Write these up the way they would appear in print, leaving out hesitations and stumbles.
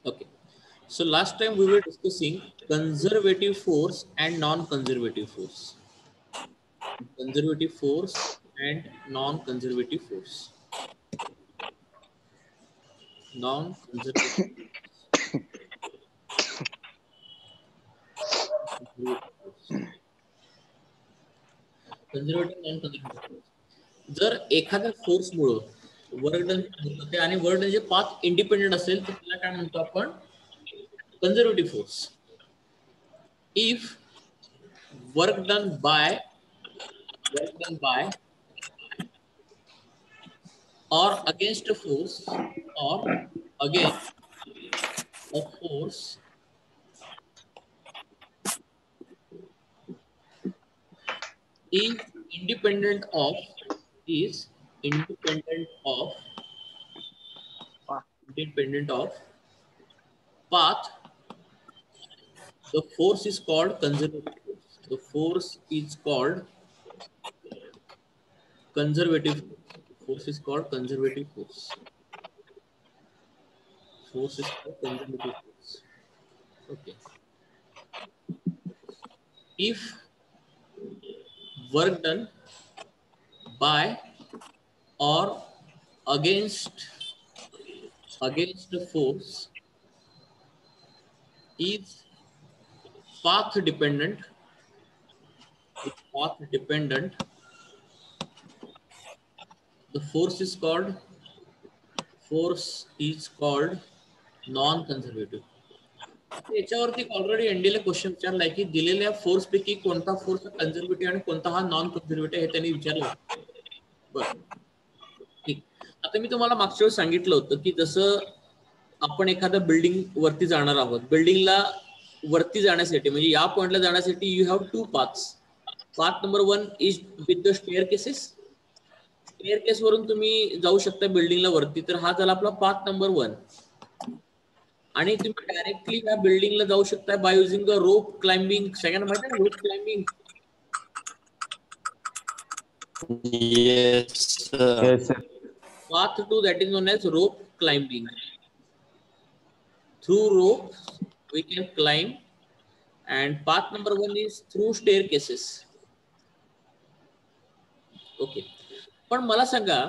Okay. So last time we were discussing conservative force and non-conservative force. Conservative force and non-conservative force. Non-conservative force. Conservative non-conservative force. जर एखाद्या फोर्समुळं work done होतं ते आणि work डनचे path independent असेल तर त्याला काय म्हणतो आपण conservative force. If work done by or against a force or against a force is independent of path, the force is called conservative force. The force is called conservative force. Force is called conservative force. Force is called conservative force. Okay. If work done by or against the force is path dependent, the force is called non-conservative. याच्यावरती already एनडीला question विचारलाय की दिलेल्या force पैकी कोणता force conservative आणि कोणता हा non conservative हे त्यांनी विचारलं. बरं, ठीक. आता मी तुम्हाला मागच्या वेळेस सांगितलं होतं की जसं आपण एखाद्या बिल्डिंग वरती जाणार आहोत, बिल्डिंगला वरती जाण्यासाठी म्हणजे या पॉइंटला जाण्यासाठी you have two paths. Path number 1 is with the staircases. Staircase वरून तुम्ही जाऊ शकता बिल्डिंगला वरती, तर हा झाला आपला पाथ नंबर 1. आणि तुम्ही डायरेक्टली या बिल्डिंगला जाऊ शकता by using the rope climbing. सगळ्यांना माहिती आहे रोप climbing? Yes, sir. Path 2, that is known as rope climbing. Through ropes we can climb, and path number 1 is through staircases. Okay. पण मला सांगा,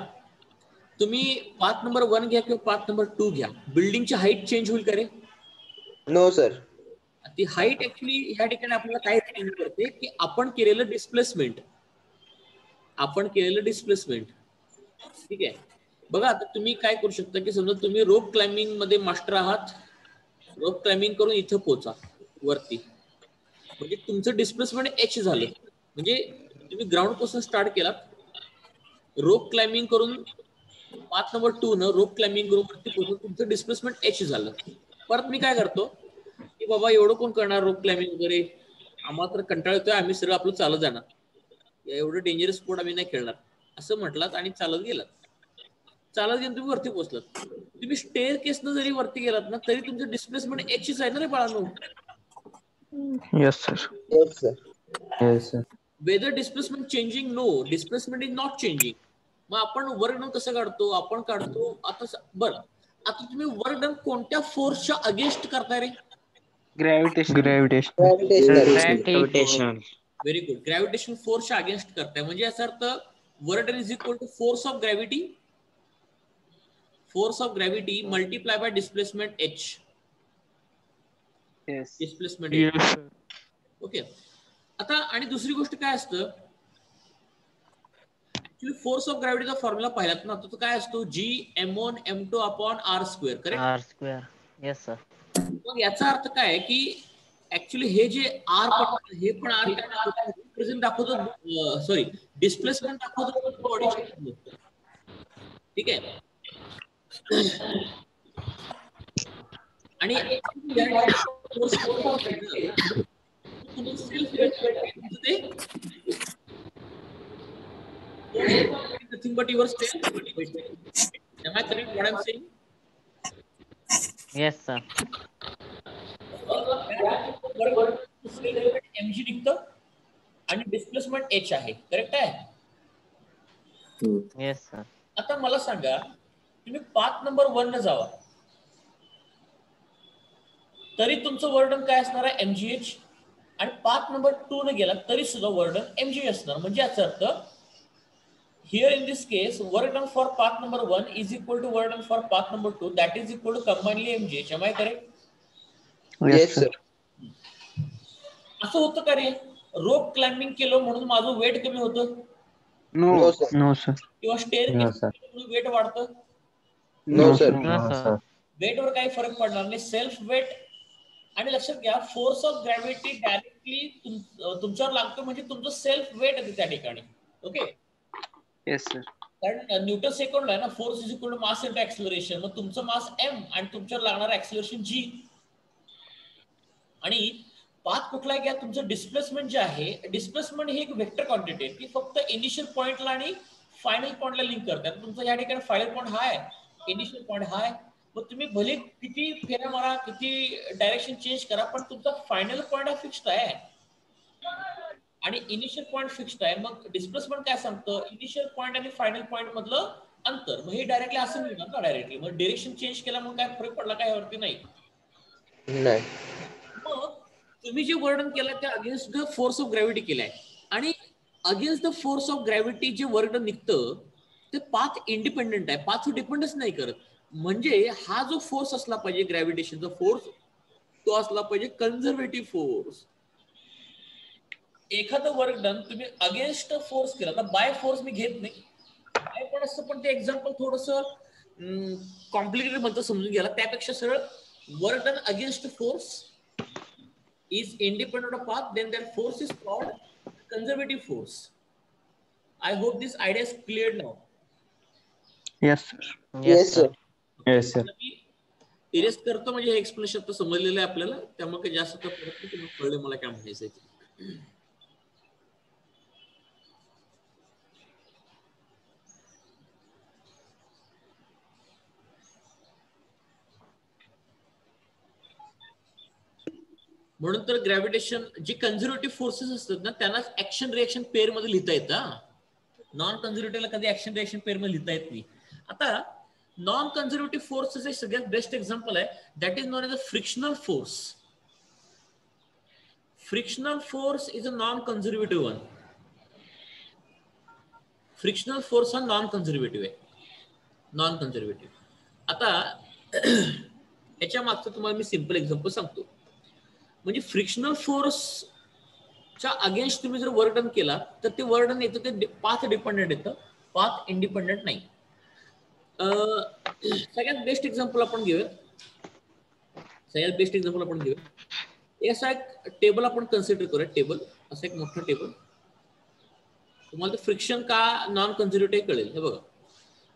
तुम्ही पाथ नंबर 1 घ्या किंवा पाथ नंबर 2 घ्या, बिल्डिंगची हाईट चेंज होईल का रे? No sir. ती हाईट ऍक्च्युली या ठिकाणी आपल्याला काय चेंज करते की आपण केलेलं डिस्प्लेसमेंट. ठीक आहे. बघा आता तुम्ही काय करू शकता की समजा तुम्ही रोप क्लाइम्बिंग मध्ये मास्टर आहात, रोप क्लाइम्बिंग करून इथं पोहोचा वरती, म्हणजे तुमचं डिस्प्लेसमेंट एच झालं. म्हणजे तुम्ही ग्राउंड पासून स्टार्ट केलात, रोप क्लाइम्बिंग करून पाथ नंबर 2 न रोप क्लाइम्बिंग करून वरती पोहोचून तुमचं डिस्प्लेसमेंट एच झालं. परत मी काय करतो की बाबा एवढं कोण करणार रोप क्लाइम्बिंग वगैरे, आम्हाला तर कंटाळा येतोय, आम्ही सगळं आपलं चालत जाणार, एवढं डेंजरस स्पोर्ट आम्ही नाही खेळणार असं म्हटलात आणि चालत गेलात. चालत गेलं तुम्ही वरती पोहोचलात. तुम्ही स्टेअर केसनं जरी वरती गेलात ना तरी तुमचं डिस्प्लेसमेंट एचच आहे ना रे बाळांनो. Yes, sir. Yes sir. Yes, sir. Whether displacement changing? No, displacement is not changing. मग आपण वर्क डन कसं काढतो? आपण काढतो आता बरं, आता तुम्ही वर्क डन कोणत्या फोर्सच्या अगेन्स्ट करताय रे? Gravitation. Gravitational. Very good. Gravitation फोर्सच्या अगेन्स्ट करताय म्हणजे याचा अर्थ work done is equal to force of gravity multiply by displacement H. Displacement H. Yes, sir. Okay. आता आणि दुसरी गोष्ट काय असतं, ऍक्च्युली फोर्स ऑफ ग्रॅव्हिटीचा फॉर्म्युला पाहिलात ना, तो काय असतो G m1 m2 r square. Correct? Yes, sir. मग याचा अर्थ काय की ऍक्च्युली हे जे आर पण हे पण आर रिप्रेझेंट दाखवतो, सॉरी डिस्प्लेसमेंट दाखवतो बॉडीच्या. ठीक आहे. आणि nothing but your strength. Am I correct what I'm saying? Yes, sir. mg निघतं आणि डिस्प्लेसमेंट एच आहे. करेक्ट आहे? Yes, sir. आता मला सांगा, तुम्ही पाथ नंबर 1 न जावा, तरी तुमचं वर्डन काय असणार आहे mgh, आणि पाथ नंबर 2 ने गेला तरी सुद्धा वर्डन mgh असणार. म्हणजे याचा अर्थ here in this case work done for path number 1 is equal to work done for path number 2, that is equal to combinedly mgh. Am I correct? Yes, sir. असं होतं का रे, रोप क्लाइम्बिंग केलं म्हणून माझं वेट कमी होतं No, sir. No sir. किंवा stair No, sir. म्हणून वेट वाढतं? No, sir. No sir. वेटवर काही फरक पडणार नाही. सेल्फ वेट, आणि लक्षात घ्या फोर्स ऑफ ग्रॅव्हिटी डायरेक्टली तुमच्यावर लागतो म्हणजे तुमचं सेल्फ वेट आहे त्या ठिकाणी. Okay, yes sir. कारण न्यूटन सेकंड आहे ना, force is equal to mass into acceleration. मग तुमचं मास m आणि तुमच्यावर लागणार ऍक्सिलरेशन g. आणि पाथ कुठला घ्या, तुमचं डिस्प्लेसमेंट जे आहे, डिस्प्लेसमेंट ही एक वेक्टर क्वांटिटी आहे, ती फक्त इनिशियल पॉइंटला आणि फायनल पॉइंटला लिंक करतात. तुमचं या ठिकाणी फायनल पॉइंट हा आहे, इनिशियल पॉइंट हा आहे. मग तुम्ही भले किती फेऱ्या मारा, किती डायरेक्शन चेंज करा, पण तुमचा फायनल पॉइंट हा फिक्स्ड आहे आणि इनिशियल पॉइंट फिक्स्ड आहे. मग डिस्प्लेसमेंट काय सांगतं, इनिशियल पॉइंट आणि फायनल पॉइंट मधलं अंतर. मग हे डायरेक्टली असं मिळणार का डायरेक्टली? मग डिरेक्शन चेंज केल्यामुळे काय फरक पडला काय वरती? नाही. नाही. मग तुम्ही जे वर्णन केलं ते against the force of gravity केलाय, आणि against the force of gravity जे वर्णन निघतं ते पाथ इंडिपेंडेंट आहे, पाथ डिपेंडच नाही करत. म्हणजे हा जो फोर्स असला पाहिजे ग्रॅव्हिटेशनचा फोर्स, तो असला पाहिजे कन्झर्वेटिव्ह फोर्स. एखादं वर्क डन तुम्ही अगेन्स्ट फोर्स केला, तर बाय फोर्स मी घेत नाही, बाय पण असतं, पण ते एक्झाम्पल थोडस कॉम्प्लिकेटेड म्हणतं, समजून घ्यायला. त्यापेक्षा सरळ work done against force is independent of path, then that force is called conservative force. I hope this idea is clear now. Yes sir. Yes, sir. Yes sir. Erase करतो म्हणजे हे explanation तर समजलेलं आहे आपल्याला, त्यामुळे काही जास्त तर परत नाही, तुम्हाला कळलं मला काय म्हणायचं आहे. म्हणून तर ग्रॅव्हिटेशन जे कन्झर्वेटिव्ह फोर्सेस असतात ना, त्यांनाच ऍक्शन रिएक्शन पेअर मध्ये लिहिता येतं. नॉन कन्झर्वेटिव्हला कधी ऍक्शन रिएक्शन पेअर मध्ये लिहिता येत नाही. आता नॉन कन्झर्वेटिव्ह फोर्सचे सगळ्यात बेस्ट एक्झाम्पल आहे, that is known as a frictional force. Frictional force is a non conservative one. Frictional force हा नॉन कन्झर्वेटिव्ह आहे, नॉन कन्झर्वेटिव्ह. आता याच्या मागचं तुम्हाला मी सिंपल एक्झाम्पल सांगतो. म्हणजे फ्रिक्शनल फोर्सच्या अगेन्स्ट तुम्ही जर वर्क डन केला तर ते वर्क डन येतं ते पाथ डिपेंडेंट येतं, पाथ इंडिपेंडेंट नाही. सगळ्यात बेस्ट एक्झाम्पल आपण घेऊया, असा एक टेबल आपण कन्सिडर करूया. टेबल, असं एक मोठं टेबल. तुम्हाला ते फ्रिक्शन का नॉन कन्झर्वेटिव्ह कळेल. हे बघा,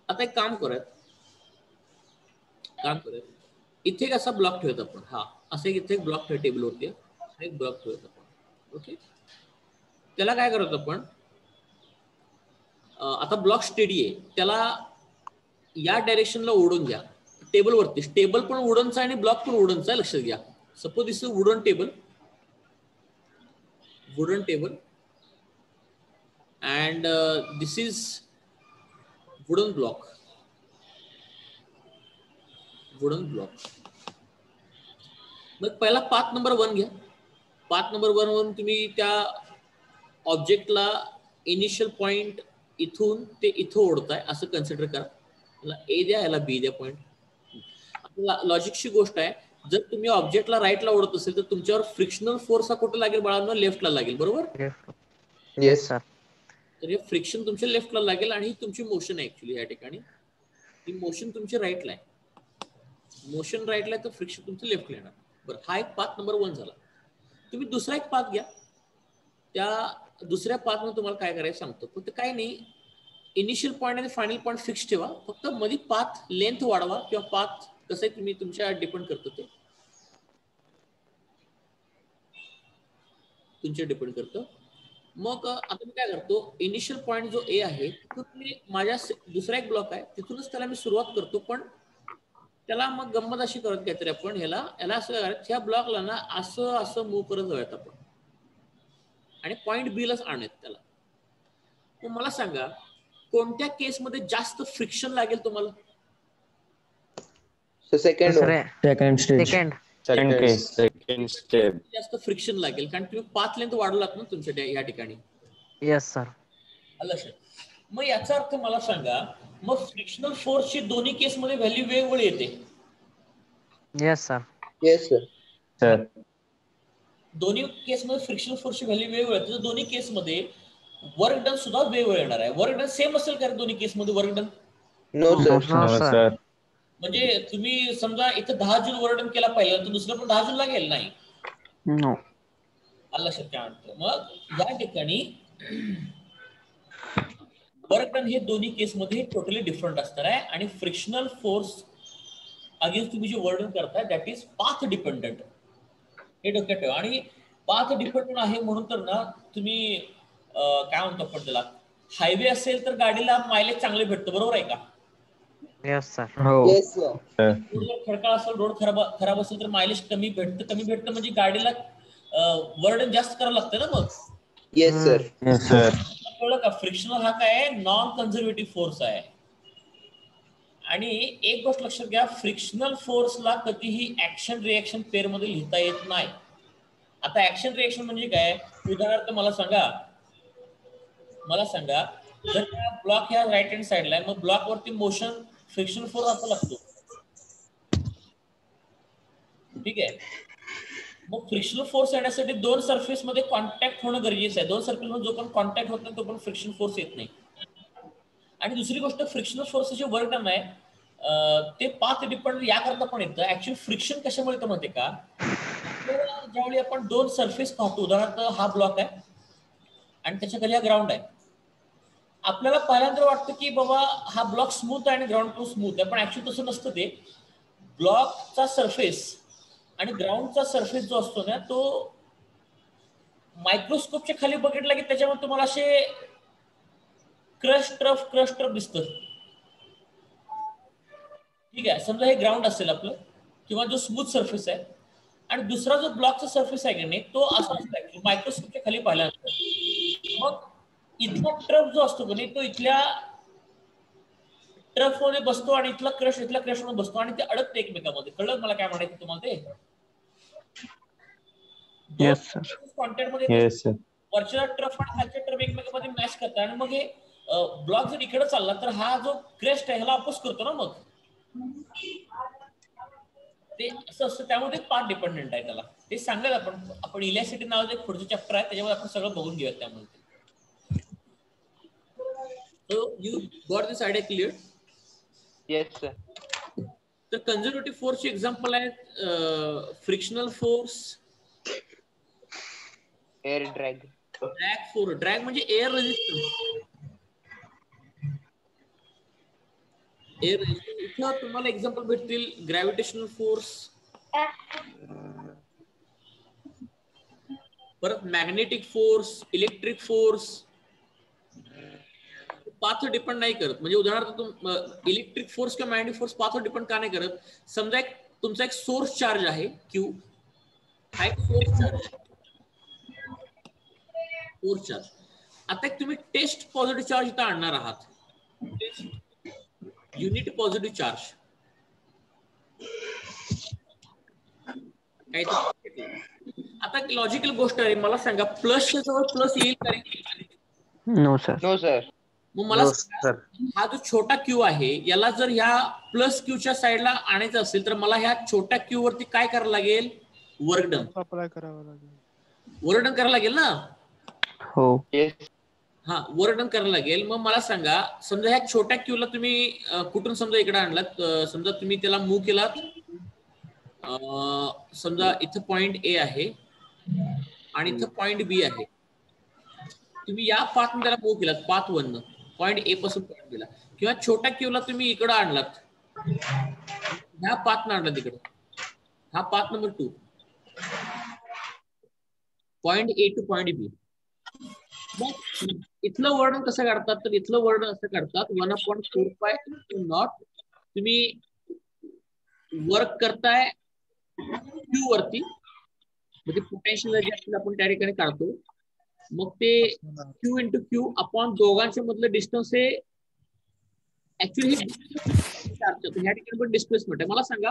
आता एक काम करूयात, इथे एक असा ब्लॉक ठेवत आपण. हा असं इथे एक ब्लॉक ठेव, टेबलवरती एक ब्लॉक ठेवत आपण. ओके, त्याला काय करत आपण, आता ब्लॉक स्टेडी आहे, त्याला या डायरेक्शनला ओढून घ्या टेबलवरती. टेबल पण वुडनचा आहे आणि ब्लॉक पण वुडनचा आहे, लक्षात घ्या. Suppose this is wooden table, and this is wooden block. मग पहिला पाथ नंबर 1 घ्या. पाथ नंबर 1 वरून तुम्ही त्या ऑब्जेक्टला इनिशियल पॉइंट इथून ते इथं ओढताय असं कन्सिडर करा. याला ए द्या, याला बी द्या पॉइंट. लॉजिकची गोष्ट आहे, जर तुम्ही ऑब्जेक्टला राईटला ओढत असेल तर तुमच्यावर फ्रिक्शनल फोर्स हा कुठे लागेल बाळांनो? लेफ्टला लागेल, बरोबर? Yes, sir. तर हे फ्रिक्शन तुमच्या लेफ्टला लागेल आणि ही तुमची मोशन आहे ऍक्च्युली या ठिकाणी. ही मोशन तुमची राईटला आहे, मोशन राईटला आहे तर फ्रिक्शन तुमचं लेफ्टला येणार. बरं, हा एक पाथ नंबर 1 झाला. तुम्ही दुसरा एक पाथ घ्या. त्या दुसऱ्या पाथमध्ये तुम्हाला काय करायचं सांगतो. फक्त काय नाही, इनिशियल पॉईंट आणि फायनल पॉईंट फिक्स ठेवा. फक्त मध्ये पाथ लेंथ वाढवा किंवा पाथ कसं आहे तुम्ही तुमच्या डिपेंड करतं, ते तुमच्या डिपेंड करतं. मग आता मी काय करतो, इनिशियल पॉईंट जो ए आहे तिथून मी माझ्या दुसरा एक ब्लॉक आहे तिथूनच त्याला मी सुरुवात करतो. पण त्याला मग गंमत अशी करत काहीतरी आपण याला असं करायचं, ह्या ब्लॉकला ना असं असं मूव्ह करत जाऊयात आपण आणि पॉईंट बी लाच आणत त्याला. मग मला सांगा कोणत्या केसमध्ये जास्त फ्रिक्शन लागेल तुम्हाला? So second one. Second stage. Second step. जास्त फ्रिक्शन लागेल कारण तुम्ही पाथ लेंथ वाढवलात ना तुमच्या या ठिकाणी. Yes sir. आलं सर. मग याचा अर्थ मला सांगा, मग फ्रिक्शनल फोर्सची दोन्ही केसमध्ये व्हॅल्यू वेगवेगळी येते. Yes sir. Yes sir. Sir दोन्ही केसमध्ये फ्रिक्शनल फोर्सची व्हॅल्यू वेगवेगळी आहे. तर दोन्ही केसमध्ये वर्क डन सुद्धा वेगवेगळं येणार आहे. वर्क डन सेम असेल का दोन्ही केसमध्ये work done? No sir. No sir. म्हणजे तुम्ही समजा इथं 10 जूल वर्क डन केला पाहिजे तर दुसरं पण 10 जूल लागेल नाही. नो. आलं लक्षात काय म्हणतो. मग या ठिकाणी वर्क डन हे दोन्ही केसमध्ये टोटली डिफरंट असणार आहे आणि फ्रिक्शनल फोर्स अगेन्स्ट तुम्ही जे वर्क डन करताय दॅट इज पाथ डिपेंडंट. हे डोक्यात ठेवा. आणि पाथ डिपेंडंट आहे म्हणून तर ना तुम्ही काय म्हणतो आपण त्याला, हायवे असेल तर गाडीला मायलेज चांगले भेटतं, बरोबर आहे का? Yes sir. हो. Yes sir. रोड जर खडकाळ असेल, रोड खराब असेल तर मायलेज कमी भेटतं म्हणजे गाडीला वर्डन जास्त करावं लागतं ना मग. Yes sir. Yes sir. कळलं का? फ्रिक्शनल हा काय नॉन कन्झर्वेटिव्ह फोर्स आहे. आणि एक गोष्ट लक्षात घ्या, फ्रिक्शनल फोर्सला कधीही ऍक्शन रिएक्शन पेअर मध्ये लिहिता येत नाही. आता ऍक्शन रिएक्शन म्हणजे काय? उदाहरणार्थ मला सांगा जर ब्लॉक ह्या राईट हँड साइडला आहे, मग ब्लॉक वरती मोशन फ्रिक्शनल फोर्स असा लागतो. ठीक आहे. मग फ्रिक्शनल फोर्स येण्यासाठी दोन सरफेस मध्ये कॉन्टॅक्ट होणं गरजेचं आहे. दोन सरफेस मध्ये जो पण कॉन्टॅक्ट होत नाही तो पण फ्रिक्शनल फोर्स येत नाही. आणि दुसरी गोष्ट, फ्रिक्शनल फोर्सचे वर्क डन आहे ते पाथ डिपेंडंट याकरता पण येतं. ऍक्च्युअली फ्रिक्शन कशामुळे येतं माहिती का? ज्यावेळी आपण दोन सरफेस पाहतो, उदाहरणार्थ हा ब्लॉक आहे आणि त्याच्या खाली हा ग्राउंड आहे. आपल्याला पहिल्यांदा वाटतं की बाबा हा ब्लॉक स्मूथ आहे आणि ग्राउंड पण स्मूथ आहे, पण ऍक्च्युअली तसं नसतं. ते ब्लॉकचा सरफेस आणि ग्राउंडचा सरफेस जो असतो ना, तो मायक्रोस्कोपच्या खाली बघितला की त्याच्यामध्ये तुम्हाला असे क्रश ट्रफ दिसतं. ठीक आहे. समजा हे ग्राउंड असेल आपलं किंवा जो स्मूथ सरफेस आहे आणि दुसरा जो ब्लॉकचा सरफेस आहे की नाही तो असा असतो मायक्रोस्कोपच्या खाली पाहिल्यानंतर. मग इथला ट्रफ जो असतो की नाही तो इथल्या ट्रफ मध्ये बसतो आणि इथला क्रश मध्ये बसतो आणि ते अडकते एकमेकांमध्ये. कळलं मला काय म्हणायचं तुम्हाला? ते येस सर. कॉन्टॅक्ट मध्ये येस सर. वरच्या ट्रफ आणि खालच्या ट्रफ एकमेकांमध्ये मॅच करतात आणि मग हे ब्लॉक जर इकडे चालला तर हा जो क्रेस्ट आहे ह्याला अपोज करतो ना, मग ते असं असतं. त्यामध्ये पाथ डिपेंडंट आहे त्याला. ते सांगायला आपण इलॅस्टिसिटी नावाचं एक पुढचं चॅप्टर आहे त्याच्यामध्ये आपण सगळं बघून घेऊयात त्यामध्ये. So you got this idea clear? Yes sir. तर कन्झर्वेटिव्ह फोर्सचे एक्झाम्पल आहेत frictional force, air drag. Drag म्हणजे एअर रेजिस्टन्स. इथं तुम्हाला एक्झाम्पल भेटतील ग्रॅव्हिटेशनल फोर्स, परत magnetic force, electric force. Path depend नाही करत. म्हणजे उदाहरणार्थ इलेक्ट्रिक फोर्स किंवा मॅग्नेटिक फोर्स पाथ डिपेंड का नाही करत? समजा तुमचा एक सोर्स चार्ज आहे Q, हा एक सोर्स चार्ज आहे. Force charge. आता एक तुम्ही टेस्ट पॉझिटिव्ह चार्ज इथं आणणार आहात, युनिट पॉझिटिव्ह चार्ज. आता लॉजिकल गोष्ट आहे, मला सांगा प्लसच्या जवळ प्लस येईल का रे? No sir. No sir. मग मला हा जो छोटा क्यू आहे याला जर ह्या प्लस क्यूच्या साईडला आणायचं असेल तर मला ह्या छोट्या क्यू वरती काय करावं लागेल? वर्क डन अप्लाय करावं लागेल. वर्क डन करावं लागेल ना. हो. येस. हा, वर्क डन करावं लागेल. मग मला सांगा, समजा ह्या छोट्या क्यूला तुम्ही कुठून समजा इकडे आणलात, समजा तुम्ही त्याला मूव्ह केलात, समजा इथं पॉइंट ए आहे आणि इथं पॉइंट बी आहे. तुम्ही या पाथने त्याला मूव्ह केलात, पाथ 1 पॉइंट ए पासून पॉइंट बीला, किंवा छोट्या क्यूला तुम्ही इकडे आणलात, ह्या पाथने आणलात इकडे, हा path number 2 point A to point B. मग इथलं वर्णन कसं काढतात? तर इथलं वर्णन असं काढतात 1/4π0. तुम्ही वर्क करताय क्यू वरती, म्हणजे पोटेन्शियल जे असेल आपण त्या ठिकाणी काढतो. मग ते क्यू इंटू क्यू अपॉन दोघांच्या मधलं डिस्टन्स हे ऍक्च्युअली ह्या ठिकाणी पण डिस्प्लेसमेंट आहे. मला सांगा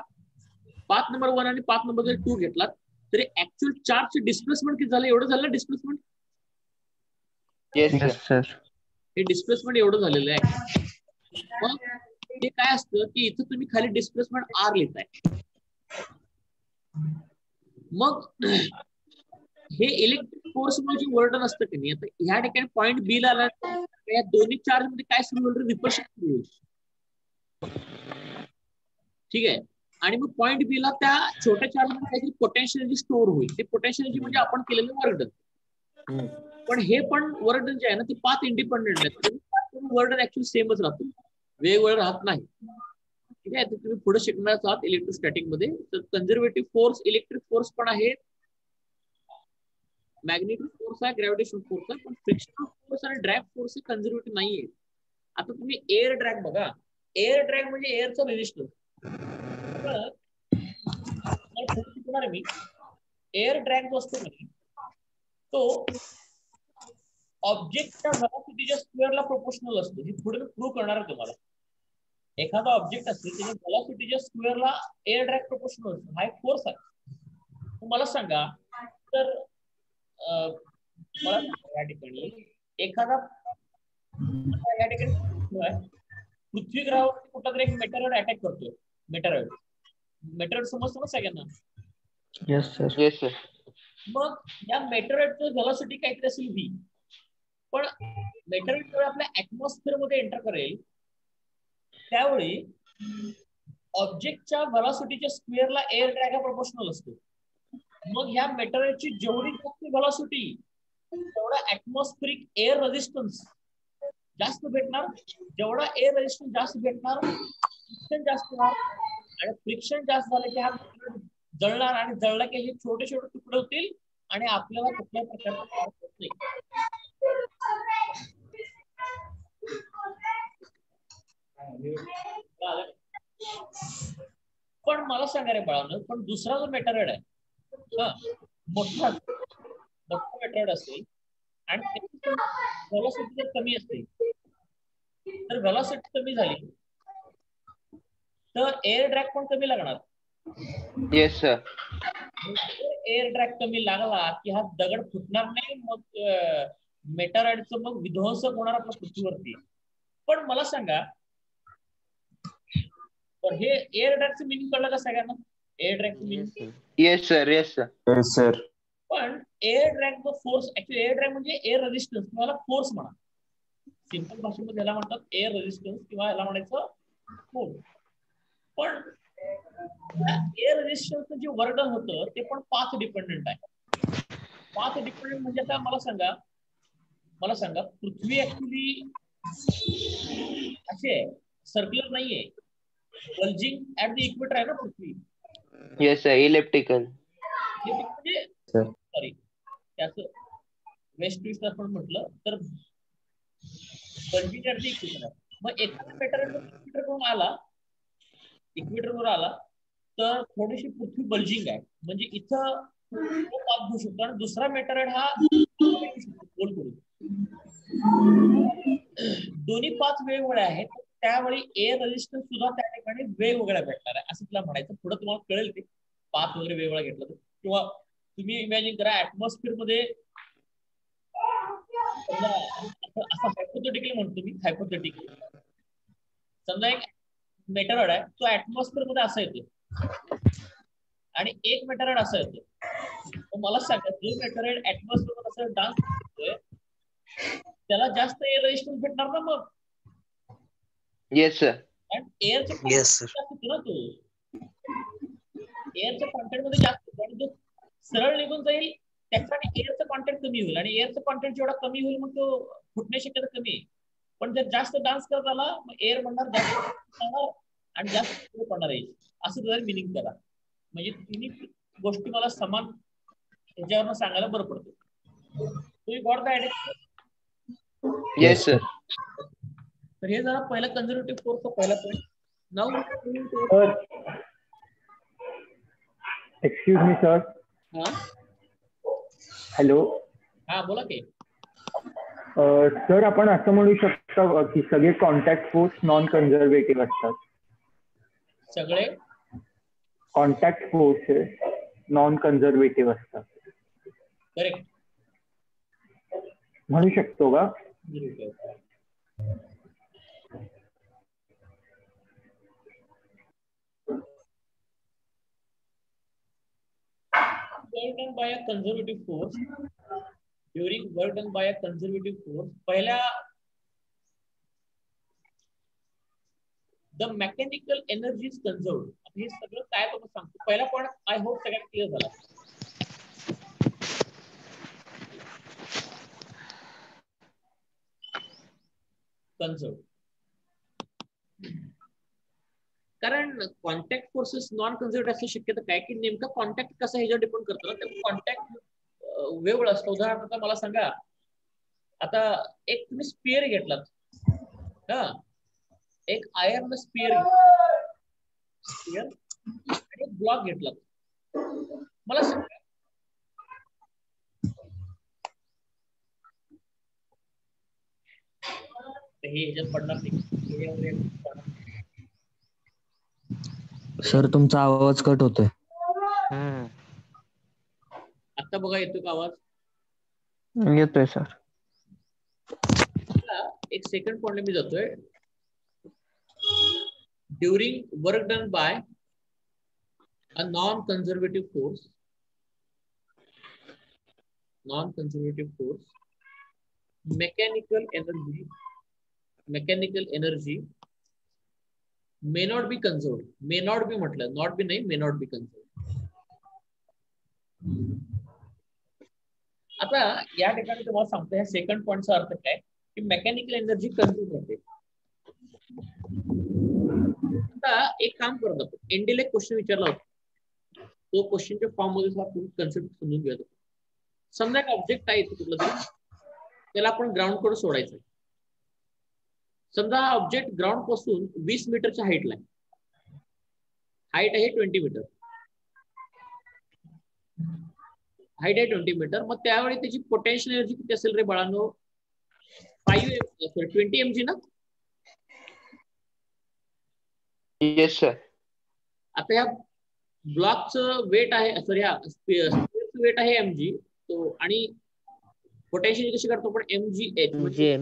पाथ नंबर 1 आणि पाथ नंबर 2 घेतलात तरी ऍक्च्युअल चार्जचे डिस्प्लेसमेंट किती झालं? एवढं झालं displacement? Yes, sir. Yes, sir. हे डिस्प्लेसमेंट एवढं झालेलं आहे. मग ते काय असतं की इथं तुम्ही खाली डिस्प्लेसमेंट आर लिहिताय. मग हे इलेक्ट्रिक फोर्स मुळे जे वर्डन असतं की नाही, आता ह्या ठिकाणी पॉईंट बी ला या दोन्ही चार्ज मध्ये काय सुरू होईल? रिपल्शन सुरू होईल. ठीक आहे. आणि मग पॉईंट बी ला त्या छोट्या चार्ज मध्ये काहीतरी पोटेन्शियल एनर्जी स्टोअर होईल. ते पोटेन्शियल एनर्जी म्हणजे आपण केलेलं वर्डन. पण हे पण वर्डन जे आहे ना ते पाथ इंडिपेंडेंट आहे. वर्डन ऍक्च्युअली सेमच राहतो, वेगवेगळं राहत नाही. ठीक आहे. तर तुम्ही पुढे शिकणार आहात इलेक्ट्रोस्टॅटिक मध्ये. तर कन्झर्वेटिव्ह फोर्स इलेक्ट्रिक फोर्स पण आहे, मॅग्नेटिक फोर्स आहे, ग्रॅव्हिटेशनल फोर्स आहे, पण फ्रिक्शनल फोर्स आणि ड्रॅग फोर्स हे कन्झर्वेटिव्ह नाहीये. आता तुम्ही एअर ड्रॅग बघा. एअर ड्रॅग म्हणजे एअरचा रेजिस्टन्स. मी एअर ड्रॅग जो असतो ना तो ऑब्जेक्टच्या व्हेलॉसिटीच्या स्क्वेअरला प्रोपोर्शनल असतो. हे पुढे प्रूव्ह करणार आहे तुम्हाला. एखादा ऑब्जेक्ट असतो त्याच्या व्हेलॉसिटीच्या स्क्वेअरला एअर ड्रॅग प्रोपोर्शनल असतो. हा एक फोर्स आहे. मला सांगा तर मला या ठिकाणी एखादा या ठिकाणी पृथ्वी ग्रहावरती कुठला तरी एक मेटेरॉइड अटॅक करतोय. मेटेरॉइड समजतो ना सगळ्यांना? Yes, sir. Yes, sir. मग या मेटेरॉइडचं व्हेलॉसिटी काहीतरी असेल व्ही. पण मेटेरॉइड जेव्हा आपल्या ऍटमॉस्फिअर मध्ये एंटर करेल त्यावेळी ऑब्जेक्टच्या व्हेलॉसिटीच्या स्क्वेअरला एअर ड्रॅग हा प्रोपोर्शनल असतो. मग ह्या मेटेरॉइडची जेवढी जास्त व्हेलॉसिटी तेवढा ऍटमॉस्फिरिक एअर रेजिस्टन्स जास्त भेटणार. जेवढा एअर रेजिस्टन्स जास्त भेटणार फ्रिक्शन जास्त होणार. आणि फ्रिक्शन जास्त झालं की हा जळणार आणि जळला की हे छोटे छोटे तुकडे होतील आणि आपल्याला कुठल्याही प्रकारचा त्रास होत नाही. पण मला सांगा रे बाळांनो, पण दुसरा जो मेटेरॉइड आहे मोठा मेटेरॉइड असेल आणि त्याची व्हेलॉसिटी जर कमी असते तर व्हेलॉसिटी कमी झाली तर एअर ड्रॅग पण कमी लागणार. Yes, sir. एअर ड्रॅग कमी लागला की हा दगड फुटणार नाही. मग मेटेरॉइडचं मग विध्वंसक होणार आपल्या पृथ्वीवरती. पण मला सांगा तर हे एअर ड्रॅगचं मिनिंग कळलं का सगळ्यांना? एअर ड्रॅगचं meaning? Yes, sir. Yes, sir. Yes, sir. पण air drag force actually air drag म्हणजे एअर रेजिस्टन्स किंवा फोर्स म्हणा. सिंपल भाषेमध्ये याला म्हणतात एअर रेजिस्टन्स किंवा याला म्हणायचं फोर्स. पण एअर रेजिस्टन्सचं जे वर्डन होतं ते पण पाथ डिपेंडेंट आहे. पाथ डिपेंडेंट म्हणजे आता मला सांगा पृथ्वी ऍक्च्युली अशी आहे, सर्क्युलर नाहीये. बल्जिंग ऍट द इक्वेटर आहे ना पृथ्वी. Yes, sir. Elliptical. म्हणजे Sir. सॉरी त्याचं वेस्ट ईस्ट आपण म्हटलं तर बल्जिंग ऍट द इक्वेटर आहे. मग एखादा मेटेरियल इक्वेटर करून आला, इक्वेटरवर आला तर थोडीशी पृथ्वी बल्जिंग आहे. म्हणजे इथं पाथ घेऊ शकतो आणि दुसरा मेटेरियल हा गोल करू. दोन्ही पाथ वेगवेगळे आहेत. त्यावेळी एअर रेजिस्टन्स सुद्धा त्या ठिकाणी वेगवेगळ्या भेटणार आहे असं तुला म्हणायचं. पुढे तुम्हाला कळेल ते पाथ वगैरे वेगवेगळा घेतला तर. किंवा तुम्ही इमॅजिन करा ऍटमॉस्फिअर मध्ये असं हायपोथेटिकली म्हणतो मी, हायपोथेटिकली समजा एक मेटेरॉइड आहे तो ऍटमॉस्फिअर मध्ये असा येतो आणि एक मेटेरॉइड असा येतो. मला सांगा जो मेटेरॉइड ऍटमॉस्फिअर मध्ये असं डान्स करतोय त्याला जास्त एअर रेजिस्टन्स भेटणार ना मग? Yes, sir. कारण एअरच्या जास्त होतो ना तो. एअरच्या कॉन्टेंट मध्ये जास्त होतो आणि जो सरळ निघून जाईल त्याचा एअरचं कॉन्टेंट कमी होईल आणि एअरचं कॉन्टेंट जेवढा कमी होईल मग तो फुटण्याची शक्यता कमी आहे. पण जर जास्त डान्स करत आला मग एअर म्हणणार जास्त आणि जास्त पडणार आहे. असं जर मिनिंग करा. म्हणजे तिन्ही गोष्टी मला समान ह्याच्यावरनं सांगायला बरं पडतं. तुम्ही got the idea? Yes, sir. तर हे जरा पहिला कन्झर्वेटिव्ह फोर्सचा पहिला point. Now Sir. Excuse me, sir. हा Hello. हा बोला की. सर आपण असं म्हणू शकतो की सगळे कॉन्टॅक्ट फोर्स नॉन कन्झर्वेटिव्ह असतात. सगळे कॉन्टॅक्ट फोर्सेस नॉन कन्झर्वेटिव्ह असतात. करेक्ट. म्हणू शकतो का? Work done by a conservative force during work done by a conservative force. पहिला the mechanical energy is conserved. हे सगळं काय तुम्हाला सांगतो. पहिला पॉइंट आय होप सगळ्यांना क्लिअर झाला. conserved. कारण कॉन्टॅक्ट फोर्सेस नॉन कन्झर्व्ड असण्याची शक्यता काय की नेमका कॉन्टॅक्ट कसा ह्याच्यावर डिपेंड करतो ना. त्या कॉन्टॅक्ट वेगळं असतं. उदाहरणार्थ मला सांगा, आता एक तुम्ही स्पिअर घेतलात हा, एक आयर्न स्पिअर आणि एक ब्लॉक घेतलात. मला सांगा हे ह्याच्यात पडणार नाही. सर तुमचा आवाज कट होतोय. आता बघा येतो का आवाज? येतोय सर. एक सेकंड पॉइंट मी जातोय. During work done by a non conservative force, mechanical energy may not be conserved. May not be म्हटलं, not be नाही, may not be conserved. आता या ठिकाणी तुम्हाला सांगतो ह्या सेकंड पॉइंटचा अर्थ काय की मेकॅनिकल एनर्जी कंझ्युम होते. आता एक काम करत आपण एनडीला एक क्वेश्चन विचारला होता. तो क्वेश्चनच्या फॉर्म मध्ये कन्सेप्ट समजून घ्या. समजा एक ऑब्जेक्ट आहे कुठलं तरी, त्याला आपण ग्राउंड कडे सोडायचं. समजा हा ऑब्जेक्ट ग्राउंड पासून 20 मीटरच्या हाईटला आहे. हाईट आहे 20 मीटर. हाईट आहे 20 मीटर. मग त्यावेळी त्याची पोटेन्शियल एनर्जी किती असेल रे बाळांनो? 20 mg ना? Yes sir. आता या ब्लॉकचं वेट आहे, सॉरी ह्या स्पिअरचं वेट आहे mg. तो आणि पोटेन्शियल कशी करतो आपण? mgh म्हणजे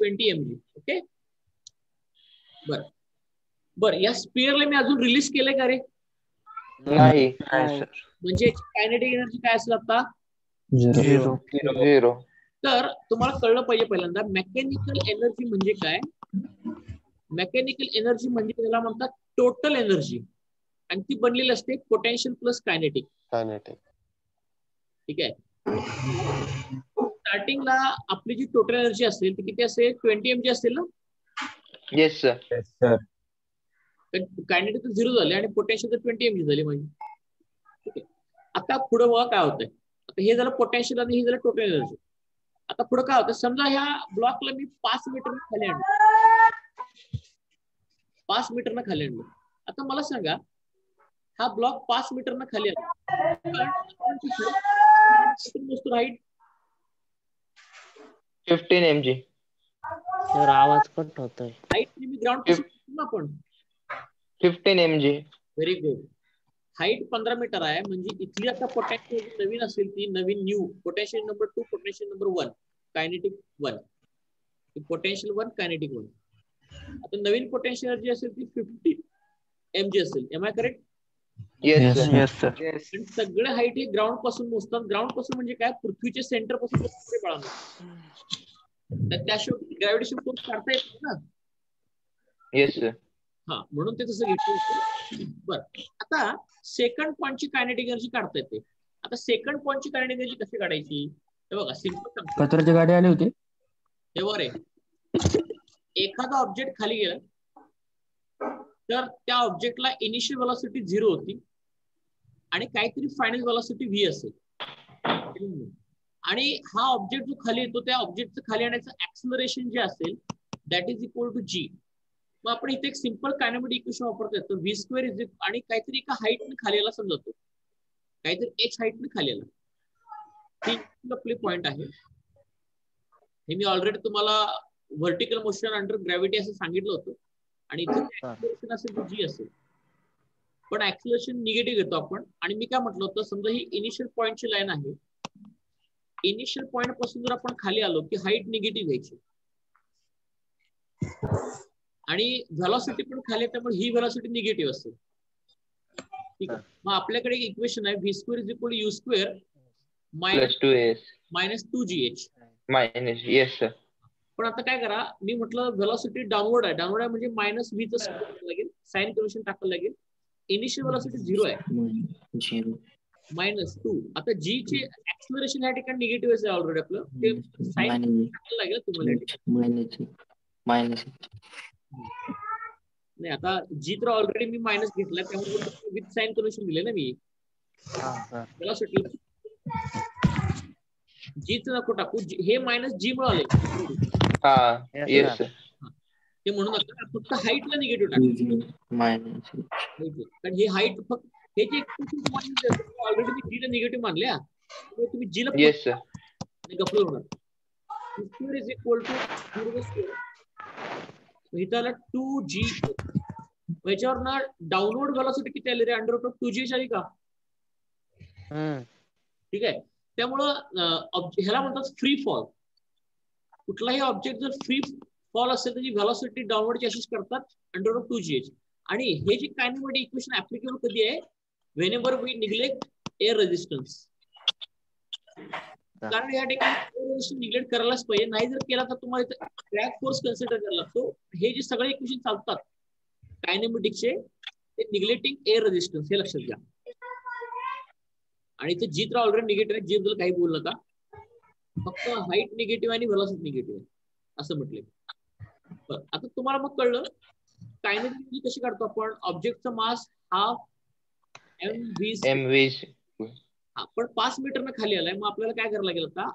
20 mg. ओके, बर या स्पिअरला मी अजून रिलीज केलंय का रे? नाही. म्हणजे कायनेटिक एनर्जी काय असेल आता? 0. तर तुम्हाला कळलं पाहिजे पहिल्यांदा मेकॅनिकल एनर्जी म्हणजे काय. मेकॅनिकल एनर्जी म्हणजे त्याला म्हणतात टोटल एनर्जी, आणि ती बनलेली असते पोटेन्शियल प्लस कायनेटिक. ठीक आहे. स्टार्टिंगला आपली जी टोटल एनर्जी असेल ती किती असेल? 20 mg असेल ना? Yes sir. कायनेटिक 0 झाले आणि पोटेन्शियल 20 mg झाली माझी. ठीक आहे. आता पुढे बघा काय होतंय. आता हे झालं पोटेन्शियल आणि हे झालं टोटल एनर्जी. आता पुढे काय होतं, समजा ह्या ब्लॉकला मी 5 मीटर खाली आणलं. 5 मीटर खाली आणलं. आता मला सांगा हा ब्लॉक 5 मीटर खाली आला, हाईट 15 mg. सर आवाज कट होतोय. हाईट मी ग्राउंड पासून आपण 15 mg. Very good. Height 15 meter आहे, म्हणजे इथली आता पोटेन्शियल नवीन असेल ती नवीन new potential number 2, potential number 1, kinetic 1, potential 1, kinetic 1. आता नवीन पोटेन्शियल जी असेल ती 50 mg असेल. Am I correct? Yes sir. आणि सगळे हाईट हे ग्राउंड पासून मोजतात. ग्राउंड पासून म्हणजे काय? पृथ्वीच्या सेंटर पासून तर त्याशिवाय ग्रॅव्हिटेशन फोर्स काढता येत ना. Yes sir. हा, म्हणून ते तसं घेतलं. बरं, आता सेकंड पॉइंटची कायनेटिक एनर्जी काढता येते. आता सेकंड पॉइंटची कायनेटिक एनर्जी कशी काढायची? हे बघा सिंपल. कचऱ्याची गाडी आली होती. हे वर आहे, एखादा ऑब्जेक्ट खाली गेला तर त्या ऑब्जेक्टला इनिशियल व्हेलॉसिटी 0 होती आणि काहीतरी फायनल व्हेलॉसिटी v असेल. आणि हा ऑब्जेक्ट जो खाली येतो त्या ऑब्जेक्टचं खाली येण्याचं ऍक्सलरेशन जे असेल that is equal to g. मग आपण इथे एक सिंपल कायनेमॅटिक इक्वेशन वापरतो. तर v² इज आणि काहीतरी एका हाईटने खाली आला समजतो, काहीतरी h हाईटने खाली आला. ही आपली पॉइंट आहे. हे मी ऑलरेडी तुम्हाला व्हर्टिकल मोशन अंडर ग्रॅव्हिटी असं सांगितलं होतं. आणि इथे ऍक्सलरेशन असेल तर g असेल. पण ऍक्सिलरेशन निगेटिव्ह घेतो आपण. आणि मी काय म्हटलं होतं, समजा ही इनिशियल पॉईंटची लाईन आहे, इनिशियल पॉईंट पासून जर आपण खाली आलो की हाईट निगेटिव्ह घ्यायची आणि व्हेलॉसिटी पण खाली, त्यामुळे ही व्हेलॉसिटी निगेटिव्ह असेल. ठीक आहे. मग आपल्याकडे एक इक्वेशन आहे, V square is equal you square plus 2s minus 2gh. Minus. Yes sir. पण आता काय करा, मी म्हटलं व्हेलॉसिटी डाऊनवर्ड आहे, डाऊनवर्ड आहे म्हणजे मायनस व्हीचं स्क्वेअर टाकायला लागेल, साइन कन्व्हेन्शन टाकायला लागेल. इनिशियल व्हेलॉसिटी 0 आहे, मायनस 2. आता जी चे ऍक्सिलरेशन या ठिकाणी निगेटिव्ह आहे ऑलरेडी, आपलं ते साइन टाकायला लागेल तुम्हाला. नाही, आता जी तर ऑलरेडी मी मायनस घेतला, त्यामुळे विथ साइन कन्व्हेन्शन दिले ना मी व्हेलॉसिटी. जीच नको टाकू, हे मायनस जी मिळाले. हा. Yes sir. ते म्हणू नका, फक्त हाईटला निगेटिव्ह टाका, कारण हे हाईट फक्त हे जे ऑलरेडी मी जीला निगेटिव्ह मानल्या, तुम्ही जीला येस सर. गप्प होणार. Square is equal to 0 square, इथं आला 2g. याच्यावर ना डाऊनवर्ड व्हेलॉसिटी किती आली रे, अंडर 2g आली का? ठीक आहे. त्यामुळं ह्याला म्हणतात फ्री फॉल. कुठलाही ऑब्जेक्ट जर फ्री फॉल असेल त्याची व्हेलॉसिटी डाऊनवर्डची अशीच करतात, अंडर 2gh. आणि हे जे कायनेमॅटिक इक्वेशन ऍप्लिकेबल कधी आहे, whenever we neglect air resistance. कारण या ठिकाणी एअर रेजिस्टन्स निग्लेक्ट करायलाच पाहिजे, नाही जर केला तर तुम्हाला क्रॅक फोर्स कन्सिडर करायला लागतो. हे जे सगळे इक्वेशन चालतात कायनेमॅटिक्सचे, ते निग्लेक्टिंग एअर रेजिस्टन्स, हे लक्षात घ्या. आणि ते जी तर ऑलरेडी निगेटिव्ह आहे, जी बद्दल काही बोलू नका, फक्त हाईट निगेटिव्ह आणि व्हेलॉसिटी निगेटिव्ह आहे असं म्हटलंय. आता तुम्हाला मग कळलं कायनेटिक कशी काढतो आपण. ऑब्जेक्टचा मास हाफ mv. पण 5 मीटरनं खाली आलाय, मग आपल्याला काय करायला लागेल आता,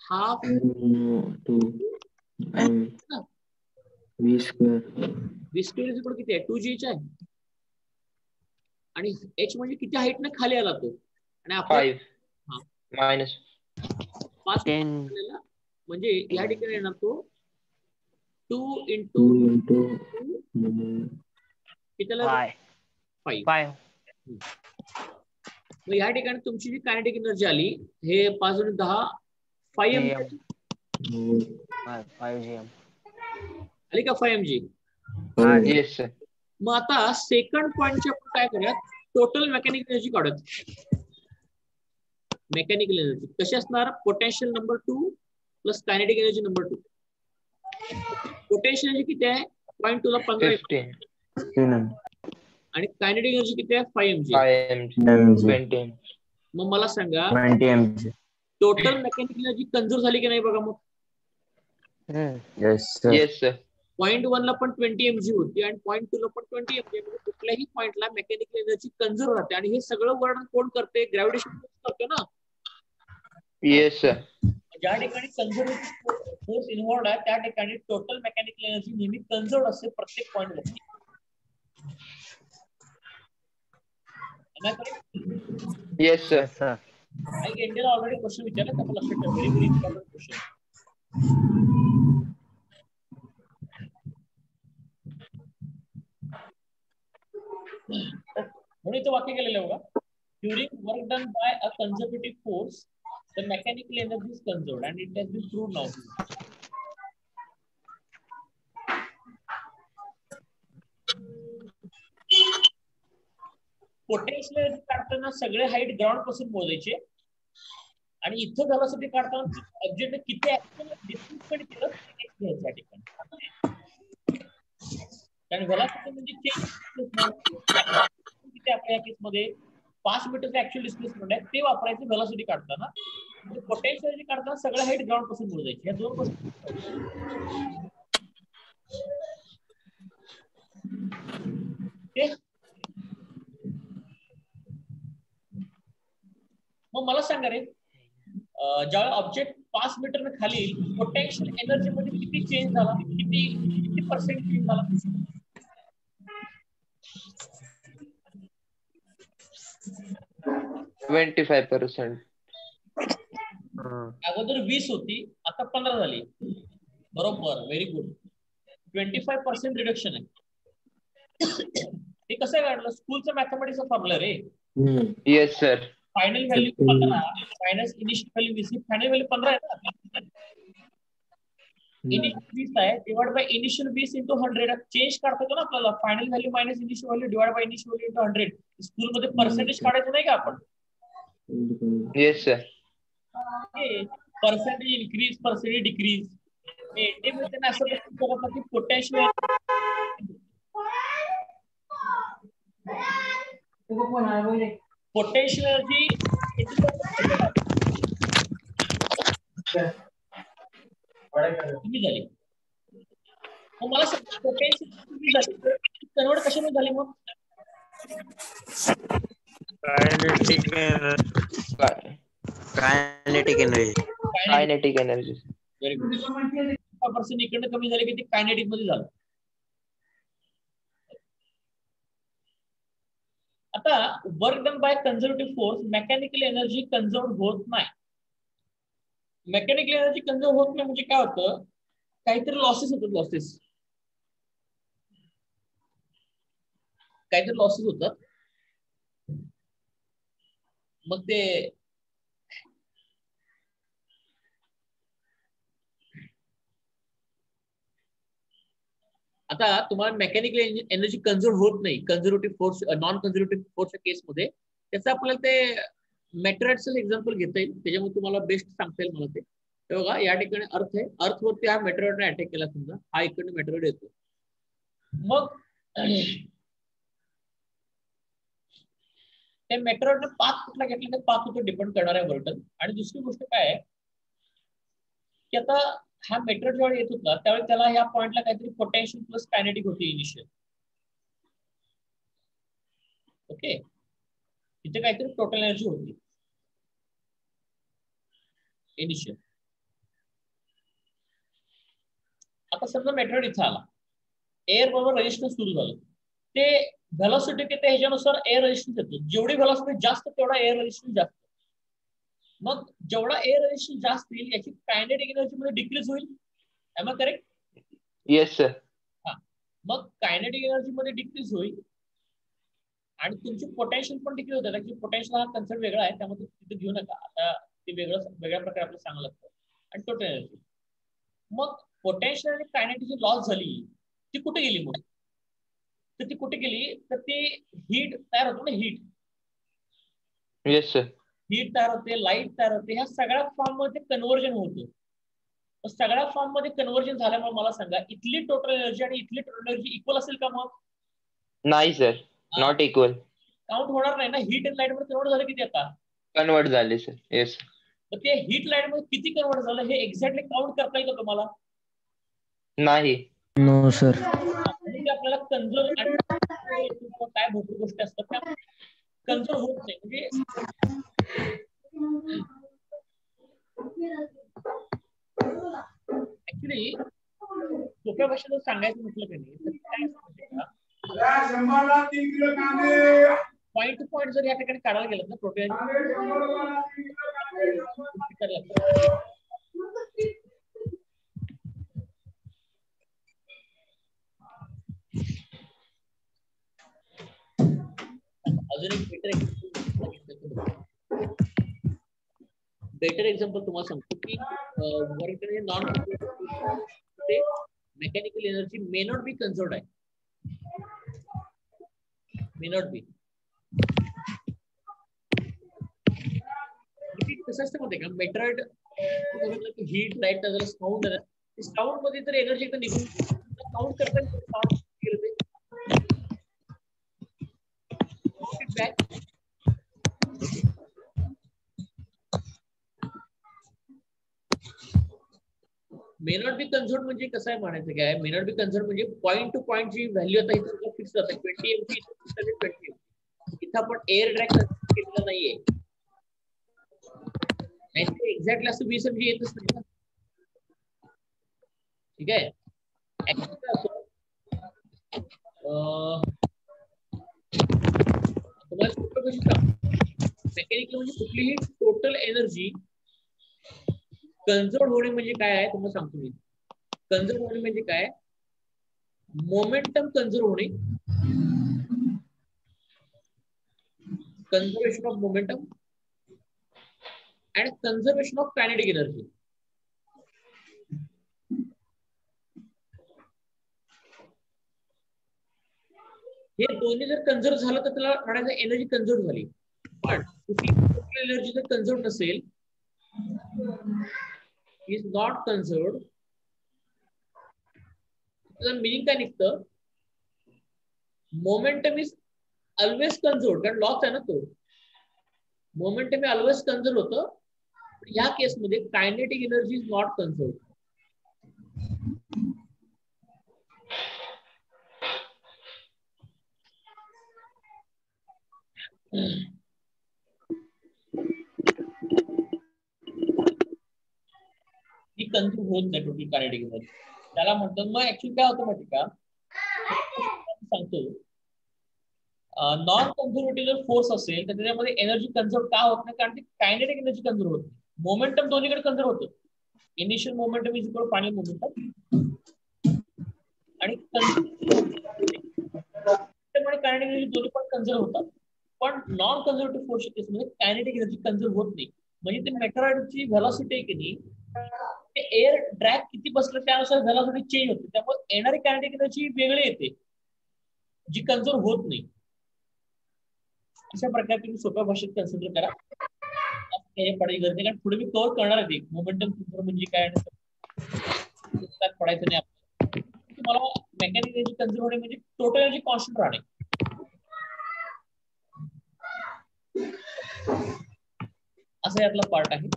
half v square is equal किती आहे, 2gh आहे. आणि h म्हणजे किती हाईटनं खाली आला तो, आणि आपल्याला मायनस 5 म्हणजे या ठिकाणी येणार तो 2 इंटू कितीला 5. मग या ठिकाणी तुमची जी कायनेटिक एनर्जी आली, हे 5 आणि 10 5 आली का, 5 mg. Yes sir. मग आता सेकंड पॉइंटची आपण काय करूयात, टोटल मेकॅनिकल एनर्जी काढूयात. मेकॅनिकल एनर्जी कशी असणार, potential number 2 plus kinetic energy number 2. Potential energy किती आहे, पॉईंट 2 ला 15 आणि कायनेटिक एनर्जी किती आहे, 5 mg. मग मला सांगा टोटल मेकॅनिकल एनर्जी कंझर्व झाली की नाही बघा. मग येस सर. पॉईंट 1 ला पण 20 mg होती आणि पॉईंट 2 ला पण 20 mg. म्हणजे कुठल्याही पॉईंटला मेकॅनिकल एनर्जी कंझर्व राहते. आणि हे सगळं वर्णन कोण करते, ग्रॅव्हिटेशन करतो ना. Yes sir. ज्या ठिकाणी कंझर्वेटिव्ह फोर्स इन्व्हॉल्व आहे त्या ठिकाणी टोटल मेकॅनिकल एनर्जी नेहमी कंझर्व असते प्रत्येक पॉईंट वरती. Yes sir. एक इंडियाला ऑलरेडी क्वेश्चन विचारला, त्याला लक्षात ठेवा, व्हेरी व्हेरी इम्पॉर्टंट क्वेश्चन. म्हणून इथं वाक्य केलेलं आहे बघा, during work done by a conservative force the mechanical energy is conserved and it has been proved now. Potential energy काढताना सगळे हाईट ग्राउंड पासून मोजायचे आणि इथं व्हेलॉसिटी काढताना ऑब्जेक्ट किती डिस्प्लेसमेंट केलं ते घ्यायचं या ठिकाणी. कारण व्हेलॉसिटी म्हणजे चेंज किती आपल्या या केसमध्ये 5 मीटरचं ऍक्च्युअल डिस्प्लेसमेंट आहे, ते वापरायचं व्हेलॉसिटी काढताना. म्हणजे पोटेन्शियल एनर्जी काढताना सगळं हाईट ग्राउंड पासून मोजायची. या दोन गोष्टी. मग मला सांगा रे, ज्यावेळेस ऑब्जेक्ट 5 मीटरनं खाली पोटेन्शियल एनर्जी मध्ये किती चेंज झाला, किती पर्सेंट चेंज झाला? 25%. अगोदर 20 होती, आता 15 झाली. बरोबर, व्हेरी गुड. 25% रिडक्शन आहे. हे कसं काढलं? स्कूलचं मॅथमॅटिक्सचा फॉर्म्युला रे. Yes sir. Final value 15 minus initial value 20. Final value 15 आहे ना. इनिशियल 20 आहे divide by initial 20 into 100. Change काढता येतो ना आपल्याला. Final value minus initial value divide by initial value into 100. School मध्ये पर्सेंटेज काढायचं नाही का आपण? Yes sir. Percentage increase, percentage decrease. असं की पोटॅन्शियल पोटेन्शियल एनर्जी कमी झाली. मग मला पोटेन्शियल कमी झाली कन्वर्ट कशाने झाली मग? Kinetic energy. Very good. Percent इकडनं कमी झाले की ते कायनेटिक मध्ये झालं. आता work done bye conservative force mechanical energy conserve होत नाही. मेकॅनिकल एनर्जी कन्झर्व होत नाही म्हणजे काय होतं? काहीतरी लॉसेस होतात. काहीतरी लॉसेस होतात. मग ते आता तुम्हाला मेकॅनिकल एनर्जी कन्झर्व होत नाही कन्झर्वेटिव्ह फोर्स नॉन कन्झर्वेटिव्ह फोर्सच्या केसमध्ये. त्याचं आपल्याला ते मेटेरॉइडचं एक्झाम्पल घेता येईल. त्याच्यामुळे तुम्हाला बेस्ट सांगता येईल मला ते. बघा या ठिकाणी अर्थ आहे. अर्थवरती हा मेटेरॉइडने अटॅक केला. समजा हा इकडनं मेटेरॉइड येतो. मग त्या मेटेरॉइडने पाथ कुठला घेतला तर पाथ डिपेंड करणार आहे वर्टन. आणि दुसरी गोष्ट काय आहे की आता हा मेट्रो जेव्हा येत होता त्यावेळी त्याला ह्या पॉइंटला काहीतरी पोटेन्शियल प्लस कायनेटिक होती इनिशियल. ओके. इथे काहीतरी टोटल एनर्जी होती इनिशियल. आता समजा मेट्रो इथे आला. एअर बरोबर रेजिस्टन्स सुरू झालं. ते व्हेलॉसिटी किती ह्याच्यानुसार एअर रेजिस्टन्स येतो. जेवढी व्हेलॉसिटी जास्त तेवढा एअर रेजिस्टन्स जास्त. मग जेवढा एअर रेजिस्टन्स जास्त येईल याची कायनेटिक एनर्जी मध्ये डिक्रीज होईल. Am I correct? Yes sir. हा. मग कायनेटिक एनर्जी मध्ये डिक्रीज होईल आणि तुमची पोटेन्शियल पण डिक्रीज होते. ऍक्च्युली पोटेन्शियल हा कन्सेप्ट वेगळा आहे त्यामुळे तिथे घेऊ नका. आता ते वेगळ्या प्रकारे आपल्याला सांगावं लागतं. आणि टोटल एनर्जी. मग पोटेन्शियल आणि कायनेटिक लॉस झाली ती कुठे गेली मग? तर ती कुठे गेली तर ती हीट तयार होतो ना. हीट. Yes sir. हीट तयार होते, लाईट तयार होते. ह्या सगळ्या फॉर्म मध्ये कन्व्हर्जन होतं. सगळ्या फॉर्म मध्ये कन्व्हर्जन झाल्यामुळे मला सांगा इथली टोटल एनर्जी आणि इथली टोटल एनर्जी इक्वल असेल का मग? नाही सर. Not equal. काउंट होणार नाही ना. हीट आणि लाईट मध्ये कन्वर्ट झालं किती आता? कन्वर्ट झाले सर. येस. तर ते हीट लाईट मध्ये किती कन्वर्ट झालं हे एक्झॅक्टली काउंट करता येईल का तुम्हाला? नाही. No sir. म्हणजे आपल्याला कन्झर्व काय भरपूर गोष्टी असतात त्या कन्झर्व होत नाही. म्हणजे ऍक्च्युली सोप्या भाषेत सांगायचं म्हटलं की नाही तर काय पॉईंट टू पॉईंट जर या ठिकाणी काढायला गेलं ना प्रोटीन अजून एक बेटर एक्झाम्पल तुम्हाला सांगतो की work non mechanical energy may not be conserved आहे. May not be. कसं असतं माहिती का मेट्रॉइड हीट लाईट साऊंड साऊंड मध्ये तर एनर्जी एकदम निघून साऊंड करता फीडबॅक मे नॉट बी कन्झर्व्ड म्हणजे कसं आहे म्हणायचं काय? मे नॉट बी कन्झर्व्ड म्हणजे पॉईंट टू पॉईंट जी व्हॅल्यू आता इथे फिक्स असते 20 mg 20 इथं आपण एअर ड्रॅग केलेला नाहीये. एक्झॅक्टली असं 20 mg येतच नाही ना. ठीक आहे. तुम्हाला मेकॅनिकल म्हणजे कुठलीही टोटल एनर्जी कन्झर्व होणे म्हणजे काय आहे तुम्हाला सांगतो मी. कन्झर्व होणे म्हणजे काय? मोमेंटम कन्झर्व होणे conservation of momentum and conservation of kinetic energy. हे दोन्ही जर कन्झर्व झालं तर त्याला म्हणायचं एनर्जी कन्झर्व झाली. पण कुठली एनर्जी जर कन्झर्व नसेल, इज नॉट कन्झर्व, त्याचं मिनिंग काय निघतं? मोमेंटम इज ऑलवेज कन्झर्व, कारण लॉस आहे ना तो. मोमेंटम हे ऑलवेज कन्झर्व होतं. या केसमध्ये kinetic energy is not conserve. ती कन्झर्व होत नाही टोटल कायनेटिक एनर्जी. त्याला म्हणतात. मग ऍक्च्युअली काय होतं माहिती का, सांगतो, नॉन कन्झर्वेटिव्ह फोर्स असेल तर त्याच्यामध्ये एनर्जी कन्झर्व का होत नाही? कारण ती कायनेटिक एनर्जी कन्झर्व होत नाही. मोमेंटम दोन्हीकडे कन्झर्व होतं. Initial momentum is equal final momentum, आणि कायनेटिक एनर्जी दोन्ही पण कन्झर्व होतात. पण नॉन कन्झर्वेटिव्ह फोर्सच्या केसमध्ये कायनेटिक एनर्जी कन्झर्व होत नाही. म्हणजे ते मेटरॉइडची व्हेलॉसिटी आहे की नाही, ते एअर ड्रॅग किती बसलं त्यानुसार व्हेलॉसिटी चेंज होते. त्यामुळे येणारी कायनेटिक एनर्जी वेगळी येते, जी कन्झर्व होत नाही. अशा प्रकारे तुम्ही सोप्या भाषेत कन्सिडर करा. पडायची गरज नाही, कारण पुढे मी कव्हर करणार आहे मोमेंटम कन्झर्व म्हणजे काय, पडायचं नाही आपल्याला. तुम्हाला मेकॅनिकल एनर्जी कन्झर्व होणे म्हणजे टोटल एनर्जी कॉन्स्टंट राहणे. असं यातला पार्ट आहे.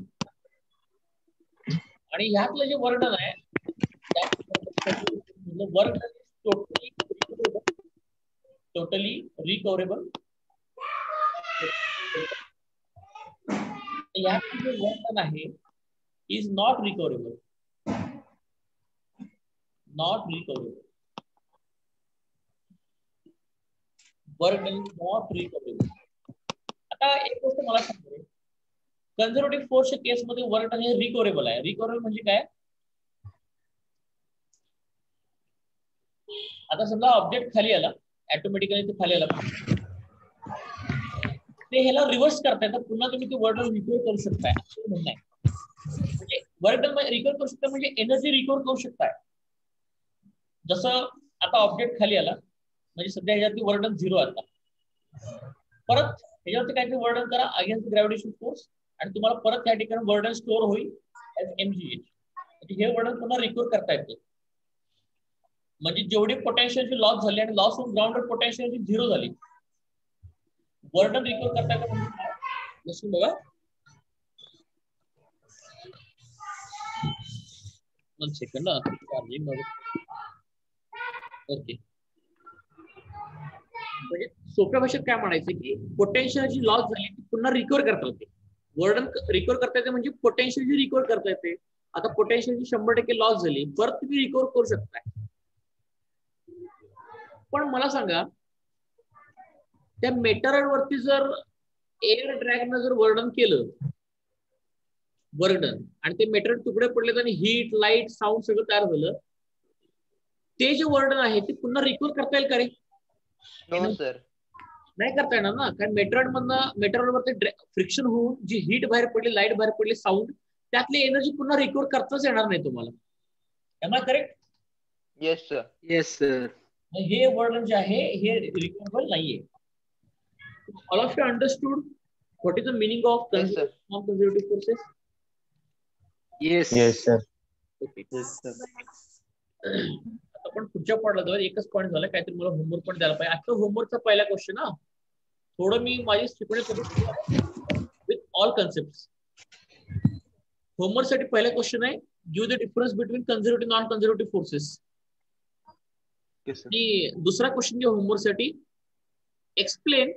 आणि ह्यातलं जे वर्णन आहे, वर्णन टोटली रिकव्हरेबल. यात जे वर्णन आहे इज नॉट रिकव्हरेबल. नॉट रिकव्हरेबल. वर्णन इज नॉट रिकव्हरेबल. आता एक गोष्ट मला सांगतो, कन्झर्वेटिव्ह फोर्सच्या केसमध्ये वर्क हे रिकव्हरेबल आहे. रिकव्हरेबल म्हणजे काय? आता समजा ऑब्जेक्ट खाली आला, ऑटोमॅटिकली ते खाली आला, ते ह्याला रिव्हर्स करताय तर पुन्हा तुम्ही ते वर्क रिकव्हर करू शकताय असं म्हणणं आहे. म्हणजे वर्क रिकव्हर करू शकता म्हणजे एनर्जी रिकव्हर करू शकताय. जसं आता ऑब्जेक्ट खाली आला म्हणजे सध्या ह्याच्यावरती वर्डन 0 आता, परत ह्याच्यावरती काहीतरी वर्डन करा अगेन्स्ट ग्रॅव्हिटेशन फोर्स, आणि तुम्हाला परत या ठिकाणी वर्डन स्टोअर होईल mgh. हे वर्डन पुन्हा रिकव्हर करता येतं. म्हणजे जेवढी पोटेन्शियलची लॉस झाली आणि लॉस होऊन ग्राउंडेड पोटेन्शियलची 0 झाली, वर्डन रिकव्हर करता येतं. म्हणजे बघा, 1 सेकंड चार्जिंग. ओके, म्हणजे सोप्या भाषेत काय म्हणायचं की पोटेन्शियलची लॉस झाली ती पुन्हा रिकव्हर करता येते. वर्डन रिकव्हर करता येते म्हणजे पोटेन्शियलची रिकव्हर करता येते. आता पोटेन्शियलची 100% लॉस झाली, परत तुम्ही रिकव्हर करू शकताय. पण मला सांगा, त्या मेटरॉइड वरती जर एअर ड्रॅगनं जर वर्डन केलं, वर्डन, आणि ते मेटरॉइड तुकडे पडलेत आणि हीट, लाईट, साऊंड सगळं तयार झालं, ते जे वर्डन आहे ते पुन्हा रिकव्हर करता येईल का रे? नो सर, नाही करता येणार ना, कारण मेटरॉइड वरती फ्रिक्शन होऊन जी हीट बाहेर पडली, लाईट बाहेर पडली, साऊंड, त्यातली एनर्जी पुन्हा रिकव्हर करताच येणार नाही तुम्हाला. Am I correct? Yes sir. Yes sir. हे वर्डन जे आहे हे रिकव्हरेबल नाहीये. All of you understood what is the meaning of conservative forces? Yes. Yes sir. Okay, आपण पुढच्या पॉइंटला जाऊ. एकच पॉईंट झाला, काहीतरी मला होमवर्क पण द्यायला पाहिजे. आता होमवर्कचा पहिला क्वेश्चन ना, थोडं मी माझी शिकवण्यासाठी विथ ऑल कन्सेप्ट. होमवर्क साठी पहिला क्वेश्चन आहे, give the difference between conservative non conservative forces. आणि दुसरा क्वेश्चन घ्या होमवर्क साठी, एक्सप्लेन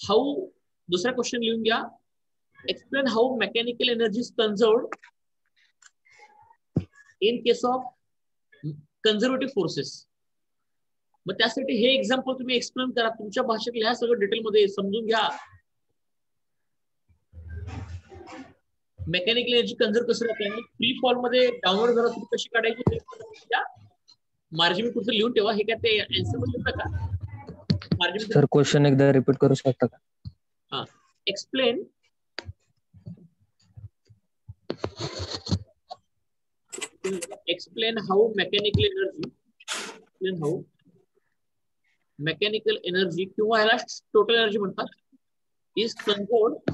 हाऊ, दुसरा क्वेश्चन लिहून घ्या, explain how mechanical energy is conserved in case of conservative forces. मग त्यासाठी हे एक्झाम्पल तुम्ही एक्सप्लेन करा, तुमच्या भाषेत लिहा, सगळं डिटेलमध्ये समजून घ्या. मेकॅनिकल एनर्जी कन्झर्व कसं राहते, फ्री फॉल मध्ये डाउनलोड झाला तुम्ही कशी काढायची, मार्जिन कुठं लिहून ठेवा. हे काय ते आन्सर मध्ये का मार्जिन? सर क्वेश्चन एकदा रिपीट करू शकता का? हा, एक्सप्लेन हाऊ मेकॅनिकल एनर्जी किंवा याला टोटल एनर्जी म्हणतात is convert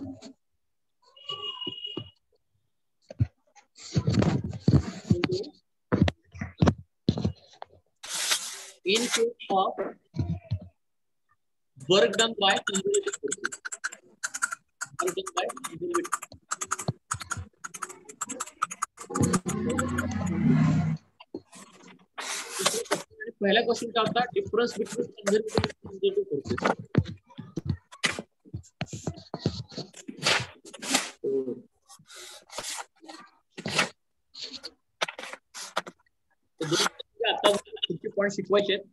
in case of work done by conservative forces. Work done by conservative. पहला क्वेश्चन क्या होता है? Difference between conservative and conservative forces. तो दोन आता पुढचे पॉइंट शिकवायचे आहेत.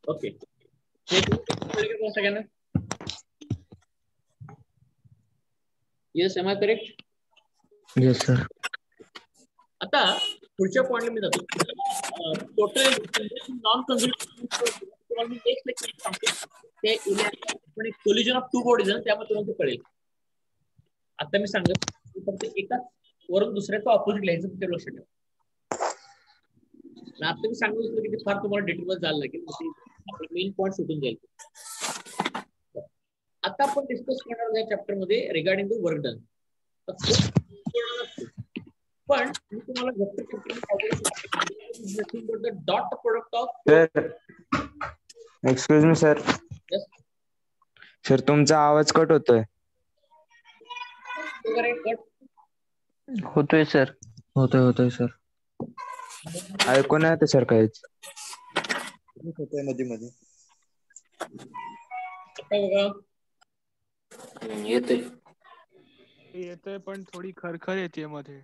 ओके, सगळ्यांना yes, am I correct? Yes sir. आता पुढच्या पॉइंटला मी जातो. Total non conservative next lecture सांगतो. ते आपण कोलिजन ऑफ टू बॉडीज आहे, त्यामध्ये तुम्हाला कळेल. आता मी सांगत फक्त एकाच वरून दुसऱ्याचं ऑपोजिट लिहायचं, ते लक्षात ठेवा. आता मी सांगत होतो की ते फार तुम्हाला डिटेलमध्ये जायला लागेल, आपला मेन पॉईंट सुटून जाईल. आता आपण डिस्कस करणार या चॅप्टर मध्ये रिगार्डिंग द वर्क डन. पण मी तुम्हाला dot product of excuse me sir. Sir तुमचा आवाज कट होतोय. होतोय सर. होतोय सर. ऐकू नाही येत सर काहीच. मध्ये मध्ये येतोय पण थोडी खरखर येते मध्ये.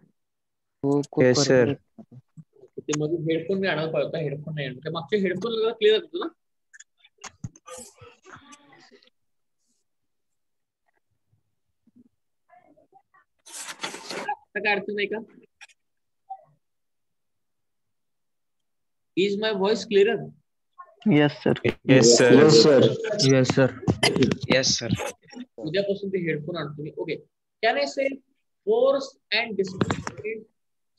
हो, खूप येस सर. ते मध्ये हेडफोन मी आणायला पाहिजे होता, हेडफोन नाही आणला. मागचे हेडफोन क्लिअर होतो ना? काय अडचण नाही का? Is my voice clear? Yes sir. Yes sir. Yes sir. Yes sir. उद्यापासून ते हेडफोन आणतो मी. Okay, can I say force and displacement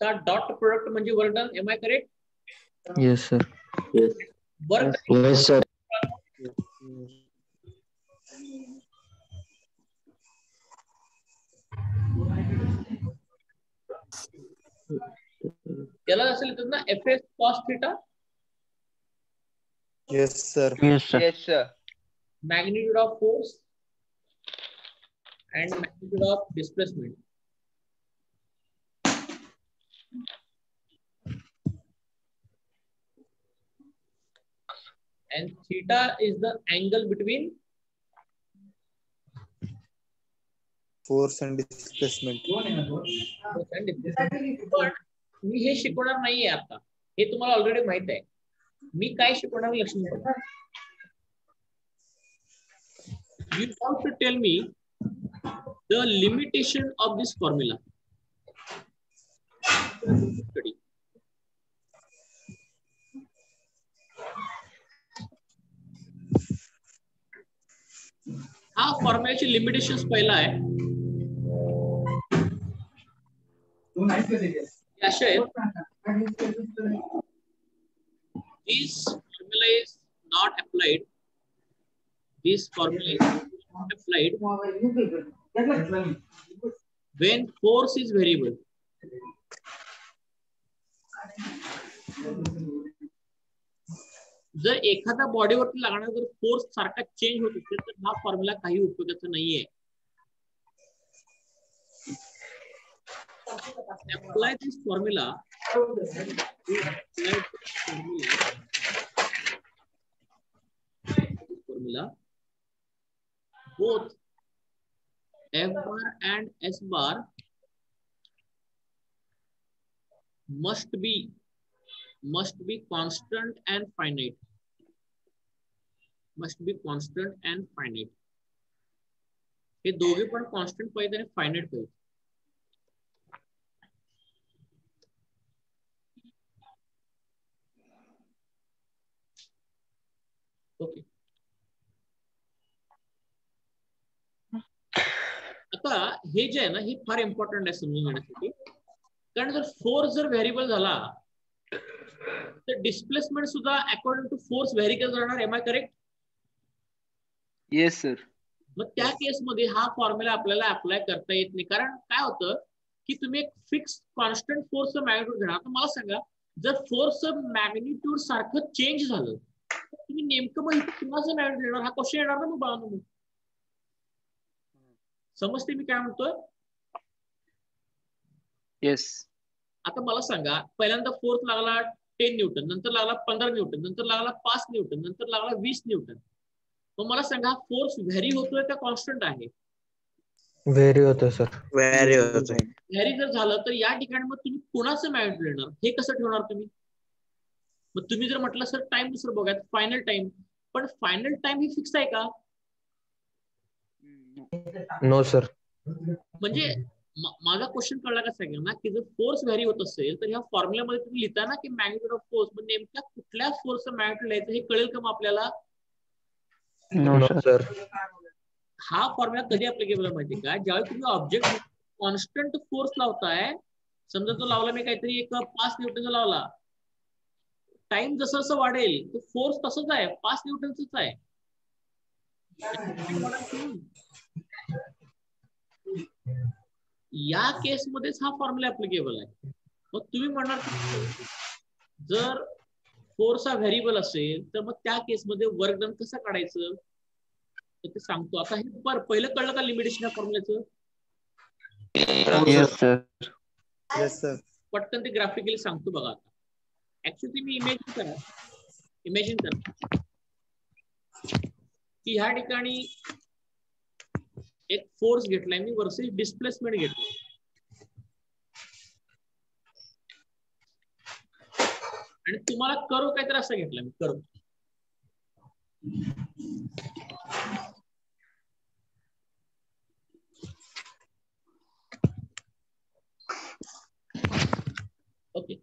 चा डॉट प्रोडक्ट म्हणजे work done? Am I correct? Yes sir. Work yes sir. त्याला असेल येतात ना F S cos theta. Yes sir. Yes sir. Yes, sir. Magnitude of force and magnitude of displacement. And theta is the angle between force and displacement. पण मी हे शिकवणार नाहीये आता, हे तुम्हाला ऑलरेडी माहित आहे. मी काय शिकवणार लक्ष्मी बघा. You have to tell me the limitation of this formula. Study. हा फॉर्म्युलाची लिमिटेशन्स पहिला आहे. अशा आहेत. This formula is not applied. This formula is applied when force is variable. जर एखाद्या बॉडीवरती लागणारा जर फोर्स सारखा चेंज होत असेल तर हा फॉर्म्युला काही उपयोगाचा नाहीये. Apply this formula. Both F bar and S bar must be constant and finite. Must be constant and finite. हे दोघे पण कॉन्स्टंट पाहिजे आणि फायनाईट पाहिजे. ओके. आता हे जे आहे ना हे फार इम्पॉर्टंट आहे समजून घेण्यासाठी. कारण जर फोर्स जर व्हेरिएबल झाला तर डिस्प्लेसमेंट सुद्धा अकॉर्डिंग टू फोर्स व्हेरी करत राहणार. Am I correct? Yes sir. मग त्या केसमध्ये हा फॉर्म्युला आपल्याला अप्लाय करता येत नाही. कारण काय होतं की तुम्ही एक फिक्स कॉन्स्टंट फोर्सचं मॅग्निट्यूड घेणार. आता मला सांगा जर फोर्सचं मॅग्निट्यूड सारखं चेंज झालं तर तुम्ही नेमकं मग कुणाचं मॅग्निट्यूड घेणार हा क्वेश्चन येणार ना मग बाळांनो. समजते मी काय म्हणतोय? येस. आता मला सांगा पहिल्यांदा फोर्स लागला 10 न्यूटन, नंतर लागला 15 न्यूटन, नंतर लागला 5 न्यूटन, नंतर लागला 20 न्यूटन. मग मला सांगा हा फोर्स व्हॅरी होतोय का कॉन्स्टंट आहे? व्हेरी होतं सर. व्हेरी होतोय. व्हॅरी जर झालं तर या ठिकाणी मग तुम्ही कोणाचं मॅग्निट्यूड येणार हे कसं ठेवणार तुम्ही? मग तुम्ही जर म्हटलं सर टाइम दुसरं बघा फायनल टाइम, पण फायनल टाइम ही फिक्स आहे का? No sir. म्हणजे माझा क्वेश्चन कळला का सगळ्यांना की जर फोर्स व्हॅरी होत असेल तर ह्या फॉर्म्युल्यामध्ये तुम्ही लिहिता ना की मॅग्निट्यूड ऑफ फोर्स, पण नेमक्या कुठल्या फोर्सचं मॅग्निट्यूड लिहायचं हे कळेल का मग आपल्याला? No sir. हा फॉर्म्युला कधी अप्लिकेबल आहे माहिती का? ज्यावेळी तुम्ही ऑब्जेक्ट कॉन्स्टंट फोर्स लावताय. समजा तो लावला मी काहीतरी एक 5 न्यूटनचा लावला. टाइम जसं जसं वाढेल तो फोर्स तसंच आहे 5 न्यूटनच आहे. या केसमध्येच हा फॉर्म्युला ऍप्लिकेबल आहे. मग तुम्ही म्हणणार जर फोर्स हा व्हेरिएबल असेल तर मग त्या केसमध्ये वर्क डन कसं काढायचं ते सांगतो. आता हे पहिलं कळलं का लिमिटेशन फॉर्म्युल्याचं? Yes sir. Yes sir. पटकन ते ग्राफिकली सांगतो बघा. आता ऍक्च्युअली तुम्ही इमॅजिन करा की ह्या ठिकाणी एक फोर्स घेतलाय मी वर्सेस डिस्प्लेसमेंट घेतलं. आणि तुम्हाला कर्व काहीतरी असं घेतलं मी कर्व. ओके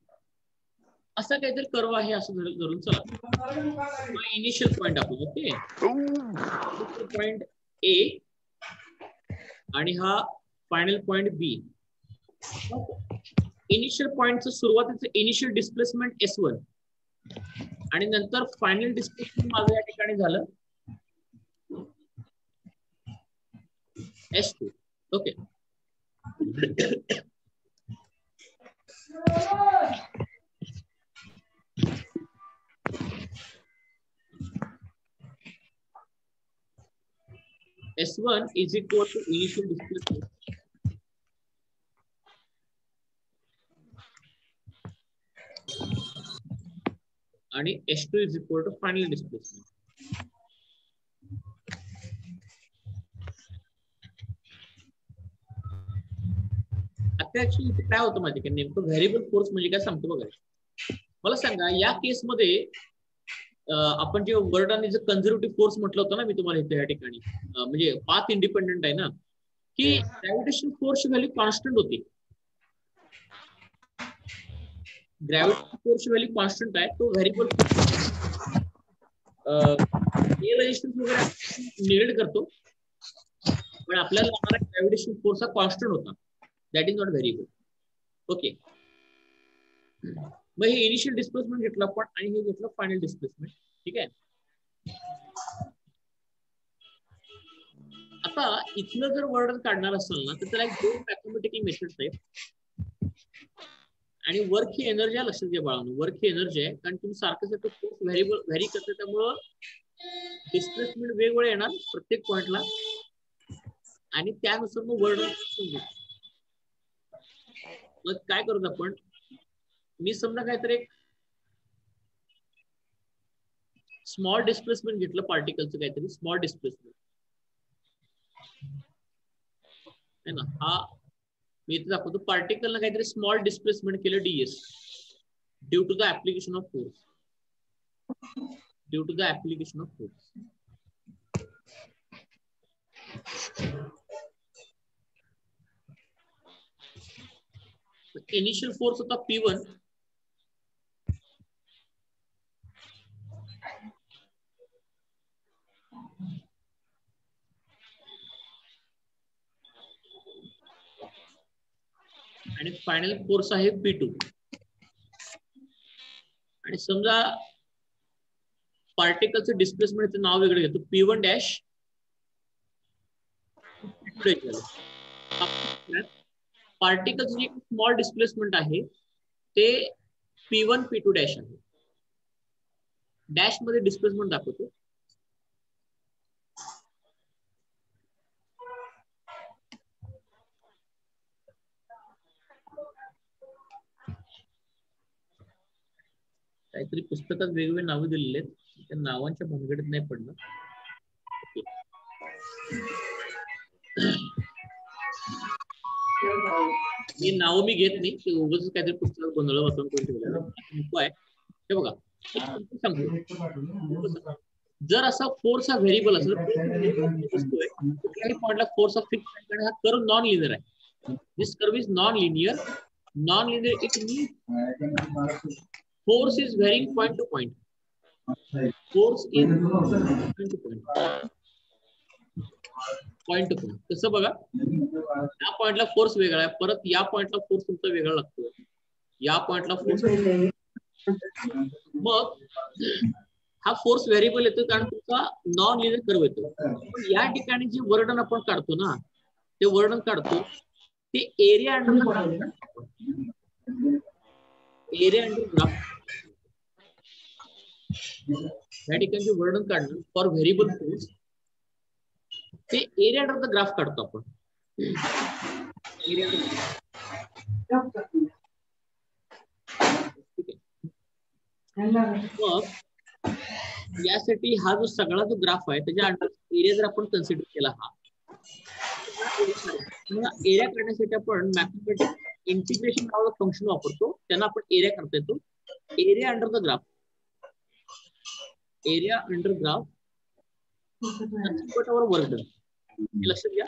असा काहीतरी कर्व आहे असं धरून चला. इनिशियल पॉइंट आपण ओके पॉइंट ए आणि हा फायनल पॉइंट बी. इनिशियल पॉइंटचं सुरुवातीचं इनिशियल डिस्प्लेसमेंट S1 आणि नंतर फायनल डिस्प्लेसमेंट माझं या ठिकाणी झालं S2. Okay S1 is equal to initial displacement आणि S2 is equal to final displacement. आता ऍक्च्युअली काय होतं माहिती का नेमकं व्हेरिएबल फोर्स म्हणजे काय सांगतो बघा. मला सांगा या केसमध्ये आपण जे वर्ड आणि कन्झर्वेटिव्ह फोर्स म्हटलं होतं ना मी तुम्हाला इथे या ठिकाणी म्हणजे पाथ इंडिपेंडेंट आहे ना की ग्रॅव्हिटेशन फोर्सची व्हॅल्यू कॉन्स्टंट होती. ग्रॅव्हिटेशन फोर्सची व्हॅल्यू कॉन्स्टंट आहे. तो व्हेरिएबल रेजिस्टन्स वगैरे निगेट करतो पण आपल्याला लागणारा ग्रॅव्हिटेशन फोर्स हा कॉन्स्टंट होता. That is not variable. Okay मग हे इनिशियल डिस्प्लेसमेंट घेतलं आपण आणि हे घेतलं फायनल डिस्प्लेसमेंट. ठीक आहे. आता इथलं जर वर्ड काढणार असेल ना तर त्याला एक 2 मॅथमॅटिकल मेथड्स आहेत. आणि वर्क ही एनर्जी आहे. लक्षात घ्या बाळांनो वर्क ही एनर्जी आहे कारण तुम्ही सारखं फोर्स व्हेरी करते त्यामुळं डिस्प्लेसमेंट वेगवेगळे येणार प्रत्येक पॉइंटला आणि त्यानुसार मग वर्ड मग काय करतो आपण मी समजा काहीतरी एक स्मॉल डिस्प्लेसमेंट घेतलं पार्टिकलचं काहीतरी स्मॉल डिस्प्लेसमेंट है ना. हा मी इथे दाखवतो पार्टिकलला काहीतरी स्मॉल डिस्प्लेसमेंट केलं ds due to the application of force. Initial force होता P1 आणि फायनल फोर्स आहे P2 आणि समजा पार्टिकलचं डिस्प्लेसमेंटचं नाव वेगळं घेतो P1 डॅश पार्टिकलचं जे स्मॉल डिस्प्लेसमेंट आहे ते P1 P2 डॅश आहे. डॅश मध्ये डिस्प्लेसमेंट दाखवतो. काहीतरी पुस्तकात वेगवेगळे नावं दिलेले आहेत, त्या नावांच्या भानगडीत नाही पडलं. हे नाव मी घेत नाही, ते उगाच काहीतरी पुस्तकात गोंधळ वाचून करून ठेवलेलं नको आहे. हे बघा सांगतो, जर असा फोर्स हा व्हेरिएबल असेल कुठल्याही पॉइंटला फोर्स ऑफ फिक्स हा कर्व नॉन लिनियर आहे. This curve is non linear it means force is varying point to point. Force is point to point. कसं बघा, या पॉइंटला फोर्स वेगळा आहे, परत या पॉइंटला फोर्स तुमचा वेगळा लागतो, या पॉइंटला फोर्स. मग हा फोर्स व्हेरिएबल येतो कारण तुमचा नॉन लिनियर कर्व येतो. पण या ठिकाणी जे वर्णन आपण काढतो ना, ते वर्णन काढतो ते एरिया अंडर ग्राफ. या ठिकाणी जे वर्णन काढणं फॉर व्हेरिएबल फोर्स ते एरिया अंडर द ग्राफ काढतो आपण. मग यासाठी हा जो सगळा जो ग्राफ आहे त्याच्या अंडर एरिया जर आपण कन्सिडर केला, हा एरिया काढण्यासाठी आपण मॅथमॅटिक्स इंटिग्रेशन नावाचं फंक्शन वापरतो, त्यांना आपण एरिया करता येतो. Area under the graph, area under graph work done. लक्षात घ्या,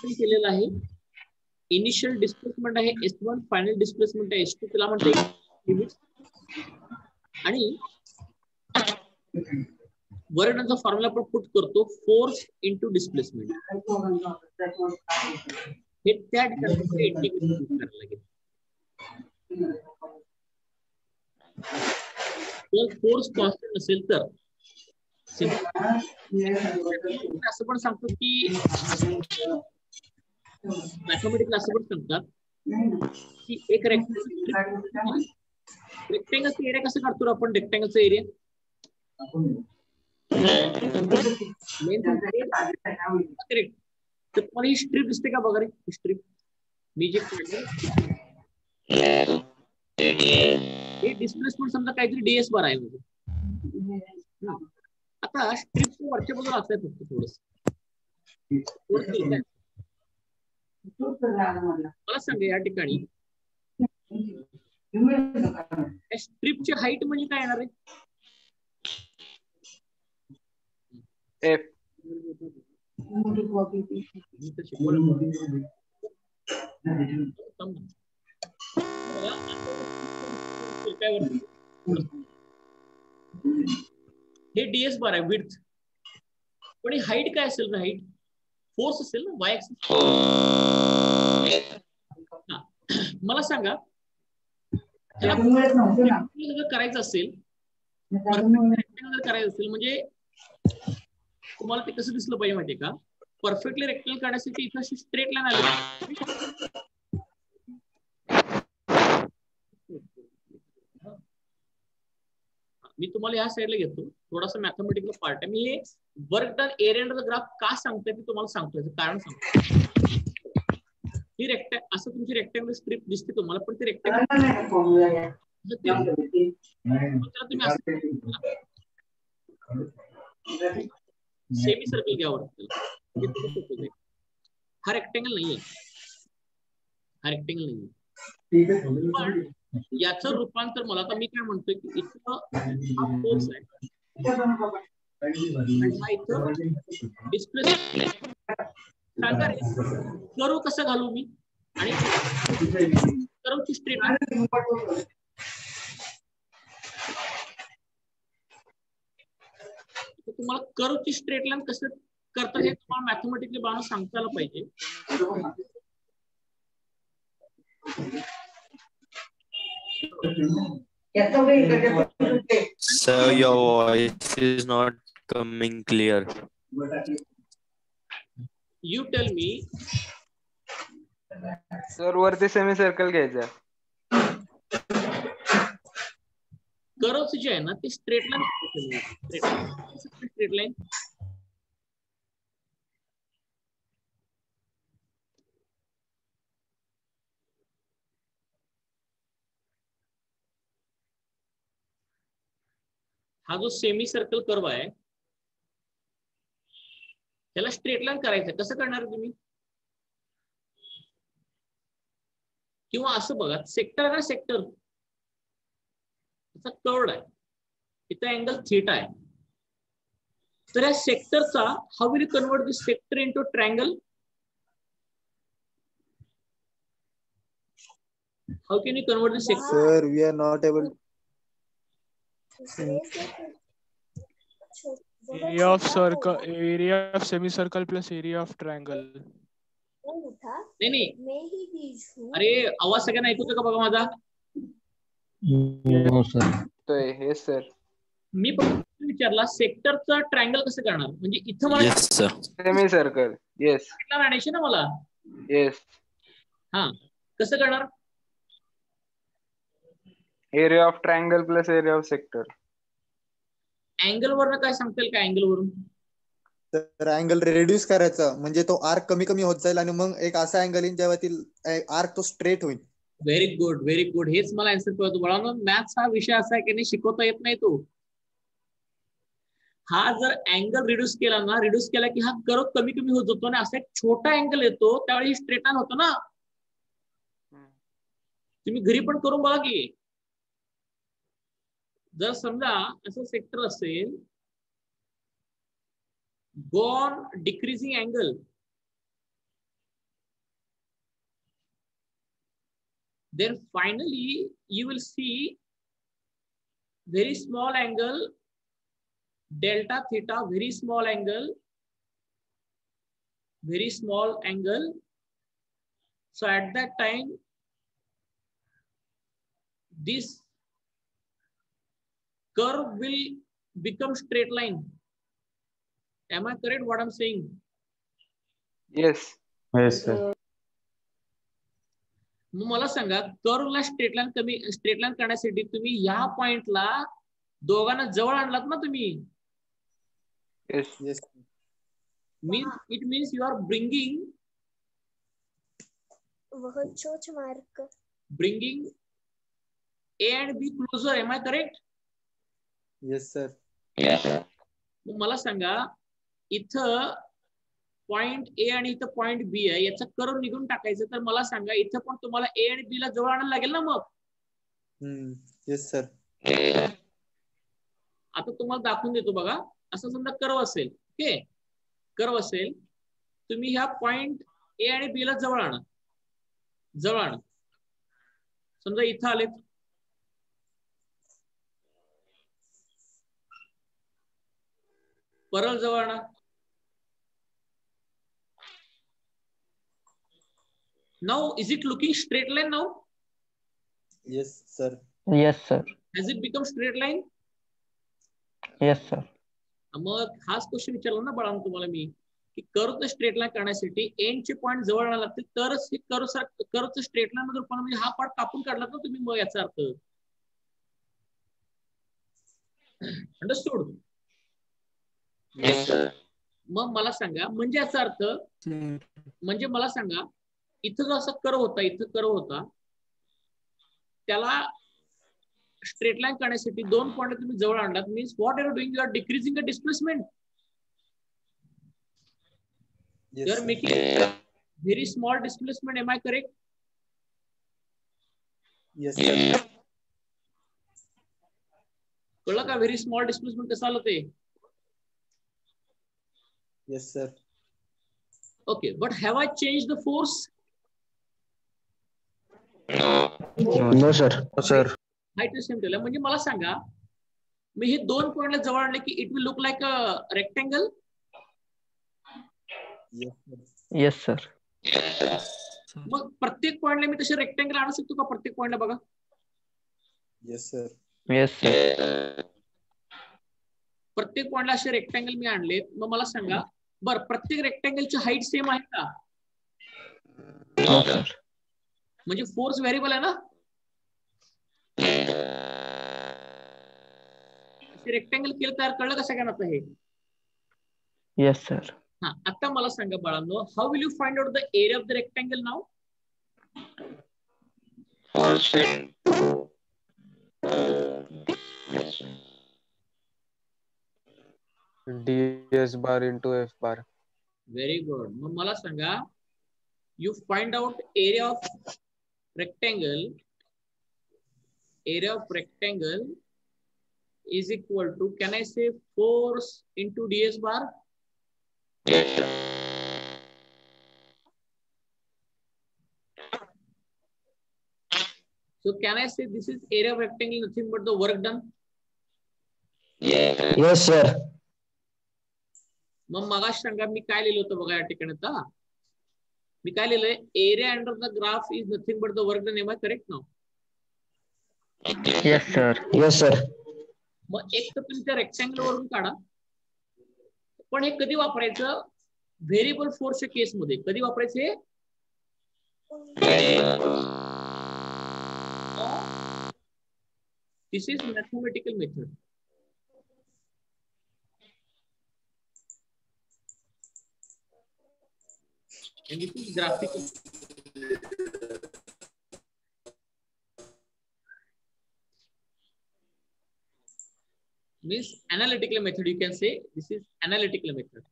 केलेलं आहे. इनिशियल डिस्प्लेसमेंट आहे S1, फायनल डिस्प्लेसमेंट आहे S2, त्याला म्हणते. आणि वर्क डनचा फॉर्म्युला आपण पुट करतो फोर्स इंटू डिस्प्लेसमेंट. हे त्या ठिकाणी इंटिग्रेशन करायला लागेल. जर फोर्स कॉन्स्टंट असेल तर असं पण सांगतो की मॅथमॅटिकल असं पण सांगतात की एक रेक्टेंगलचा एरिया कसं काढतो आपण. रेक्टेंगलचा एरिया तर तुम्हाला ही स्ट्रीप दिसते का बघा रे, ही स्ट्रीप मी जे हे डिस्प्लेसमेंट समजा काहीतरी DS बार आहे म्हणजे. आता स्ट्रीपच्या वरच्या बाजूला असं फक्त थोडस मला सांगा या ठिकाणी स्ट्रीपची हाईट म्हणजे काय येणार आहे. F. हे DS बार आहे विड्थ, पण ही हाईट काय असेल ना, हाईट फोर्स असेल ना, y ऍक्सिस. मला सांगा करायचं असेल, करायचं असेल म्हणजे तुम्हाला ते कसं दिसलं पाहिजे माहितीये का. परफेक्टली रेक्टेंगल काढण्यासाठी इथं अशी स्ट्रेट लाईन आली. मी तुम्हाला या साईडला घेतो, थोडासा मॅथमॅटिकल पार्ट आहे. मी हे work done area under the graph का सांगतोय ते तुम्हाला सांगतोय, कारण सांगतो. ही असं तुमची रेक्टेंगल स्ट्रिप दिसते तुम्हाला, पण ते रेक्टेंगल सेमी सर्कल घ्यावं. हा रेक्टेंगल नाहीये, हा रेक्टेंगल नाहीये. पण याचं रूपांतर मला आता मी काय म्हणतोय की इथं हा फोर्स आहे, डिस्प्लेसमेंट. सांगा रे कर्व कसं घालू मी. आणि कर्वची स्ट्रेट लाईन तुम्हाला कर्वची स्ट्रेट लाईन कसं करतात हे तुम्हाला मॅथमेटिकली बाळा सांगता आलं पाहिजे. Sir, your voice is not coming clear. You tell me. Sir वरती सेमी सर्कल घ्यायचं. कर्वच जे आहे ना ते स्ट्रेट लाईन स्ट्रेट लाईन हा जो सेमी सर्कल कर्व आहे त्याला स्ट्रेट लाईन करायचं कसं करणार तुम्ही? किंवा असं बघा सेक्टर आहे ना सेक्टर कर्ड आहे इथं अँगल थीटा आहे तर या सेक्टरचा how will you convert this sector into triangle? How can you convert this sector? Sir, we are not able. Area of circle, area of semicircle plus area of triangle. नाही अरे आवाज सगळ्यांना ऐकूतो का बघा माझा? No sir. हे sir मी पण विचारला सेक्टरचा ट्रायंगल कसं करणार म्हणजे इथं मला Yes, sir. Semi circle. Yes आणायचे ना मला. येस. हा कसं करणार? Area of triangle plus area of sector. Angle वरनं काय सांगता येईल का? अँगल वरून तर अँगल रेड्यूस करायचा म्हणजे तो आर्क कमी कमी होत जाईल आणि मग एक असा अँगल येईल जेव्हा ती आर्क तो स्ट्रेट होईल. Very good very good. हेच मला आन्सर कळतो मुलांना. मॅथ्स हा विषय असा आहे की नाही शिकवता येत नाही तो. हा जर अँगल रिड्यूस केला ना रिड्यूस केला की हा कर्व कमी कमी होत जातो आणि असा एक छोटा अँगल येतो त्यावेळी स्ट्रेट लाईन होतं ना. तुम्ही घरी पण करून बघा की जर समजा असं सेक्टर असेल go on decreasing angle then finally you will see very small angle delta theta, very small angle, very small angle. So at that time this curve will become straight line. Am I correct what I'm saying? Yes. Yes, sir. मग मला सांगा कर्वला straight line करण्यासाठी तुम्ही ह्या पॉइंटला दोघांना जवळ आणलात ना तुम्ही. Yes. Yes. It means you are bringing A and B closer. Am I correct? Yes sir. मग मला सांगा इथं पॉइंट ए आणि इथं पॉइंट बी आहे याचा कर्व निघून टाकायचं तर मला सांगा इथं पण तुम्हाला ए आणि बी ला जवळ आणायला लागेल ना मग. Yes sir. आता तुम्हाला दाखवून देतो बघा. असं समजा कर्व असेल ओके कर्व असेल तुम्ही ह्या पॉइंट ए आणि बी ला जवळ आणा समजा इथं आले परळ जवळ आणा. Now is it looking straight line now? Yes sir. Yes sir. Has it become straight line? Yes sir. मग हाच क्वेश्चन विचारला ना बाळांनो तुम्हाला मी की कर्व स्ट्रेट लाईन करण्यासाठी एंड चे पॉइंट जवळ आणायला लागतील तरच हे कर्वचं स्ट्रेट लाईन मध्ये रूपांतर म्हणजे हा पार्ट कापून काढलात ना तुम्ही मग याचा अर्थ. अंडरस्टूड? मग मला सांगा म्हणजे याचा अर्थ म्हणजे मला सांगा इथं जो असा कर्व होता त्याला स्ट्रेट लाईन करण्यासाठी दोन पॉइंट तुम्ही जवळ आणलात means what are you doing? You are decreasing the displacement. Yes, you are sir. Making very small displacement. Am I correct? Yes sir. कळलं का व्हेरी स्मॉल डिस्प्लेसमेंट कसं आलं ते? Yes sir. Okay, but have I changed the force? No sir. Sir. Height same ठेवला. म्हणजे मला सांगा, मी हे 2 पॉइंटला जवळ आणले की it will look like a rectangle. Yes sir. मग प्रत्येक पॉइंटला मी तसे रेक्टेंगल आणू शकतो का? प्रत्येक पॉइंटला बघा. Yes sir. Yes sir. प्रत्येक पॉइंटला असे रेक्टेंगल मी आणले. मग मला सांगा, बरं प्रत्येक रेक्टेंगलची हाईट सेम आहे का? No sir. म्हणजे फोर्स व्हेरिएबल आहे ना. रेक्टेंगल केलं तयार कळलं का सगळ्यांना आता हे? Yes sir. हा, आता मला सांगा बाळांनो, how will you find out the area of the rectangle now? ds bar into f bar. Very good. मग मला सांगा, you find out area of rectangle. Area of rectangle is equal to, can I say force into ds bar? So can I say this is area of rectangle, nothing but the work done? Yes sir. मग मगाशी सांगा मी काय लिहिलं होतं बघा या ठिकाणी. आता मी काय लिहिलंय, area under the graph is nothing but the work done. Am I correct now? Yes sir. Yes sir. मग एक तर तुम्ही त्या रेक्टँगल वरून काढा, पण हे कधी वापरायचं? व्हेरिएबल फोर्सच्या केसमध्ये. कधी वापरायचं हे? This is mathematical method. and this is graphical. Means analytical method, you can say this is analytical method.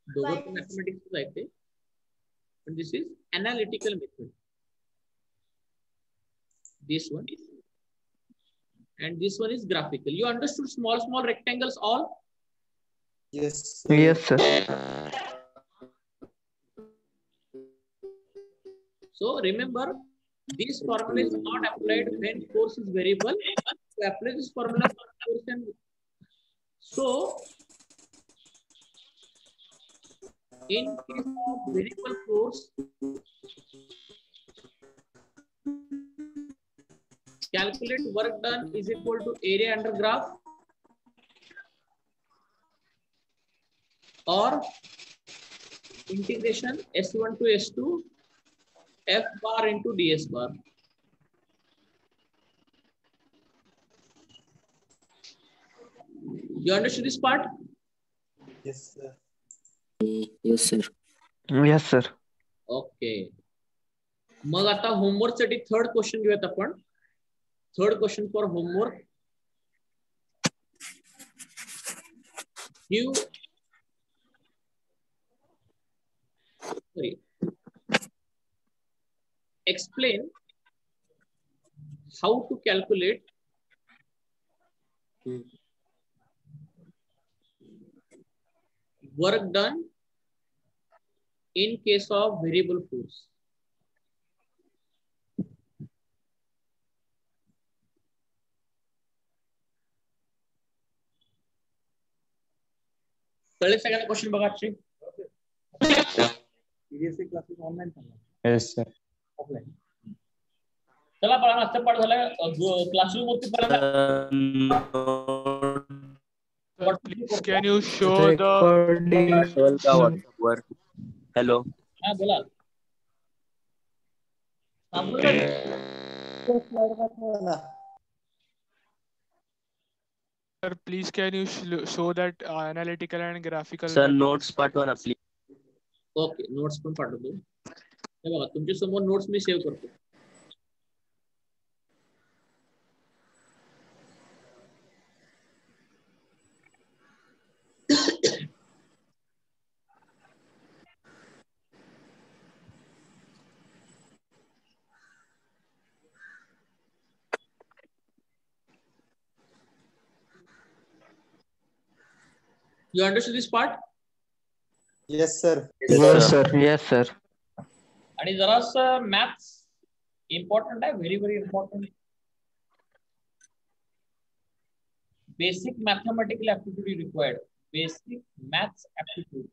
दोघं mathematics आहे ते, but this is analytical method. This one and this one is graphical. You understood small rectangles all? Yes. Yes sir. So remember, this formula is not applied when force is variable. To apply this formula for force and so in case of variable force, calculate work done is equal to area under graph or integration S1 to S2 F bar into ds bar. You understood this part? Yes sir. Yes sir. Yes sir. Okay. मग आता homework साठी third question घेऊयात आपण. Third question for homework. Explain how to calculate work done in case of variable force. कळले सगळ्यांना question बघा आजचे? CBSE classes online चालणार. Yes sir. ऑफलाईन. चला बाळा, आजचा पाठ झाला. क्लासरूम वरती Please, can you show the Hello. हा बोला. हा बोला. sir, please can you show that analytical and graphical Sir, method? notes पाठवा ना please. ओके, नोट्स पण पाठवतो. हे बघा, तुमच्या समोर नोट्स मी सेव्ह करतो. You understood this part? Yes sir. Yes sir. Yes sir. आणि जरासं मॅथ्स इम्पॉर्टंट आहे, very very important. Basic mathematical aptitude required. Basic maths aptitude.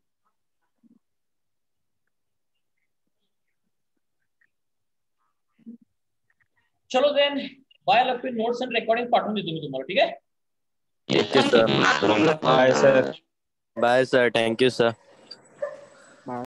चलो देन बाय लपी नोट्स अँड रेकॉर्डिंग पाठवून देतो मी तुम्हाला. ठीक आहे. Thank you, sir. Bye sir. Bye, sir. Thank you, sir.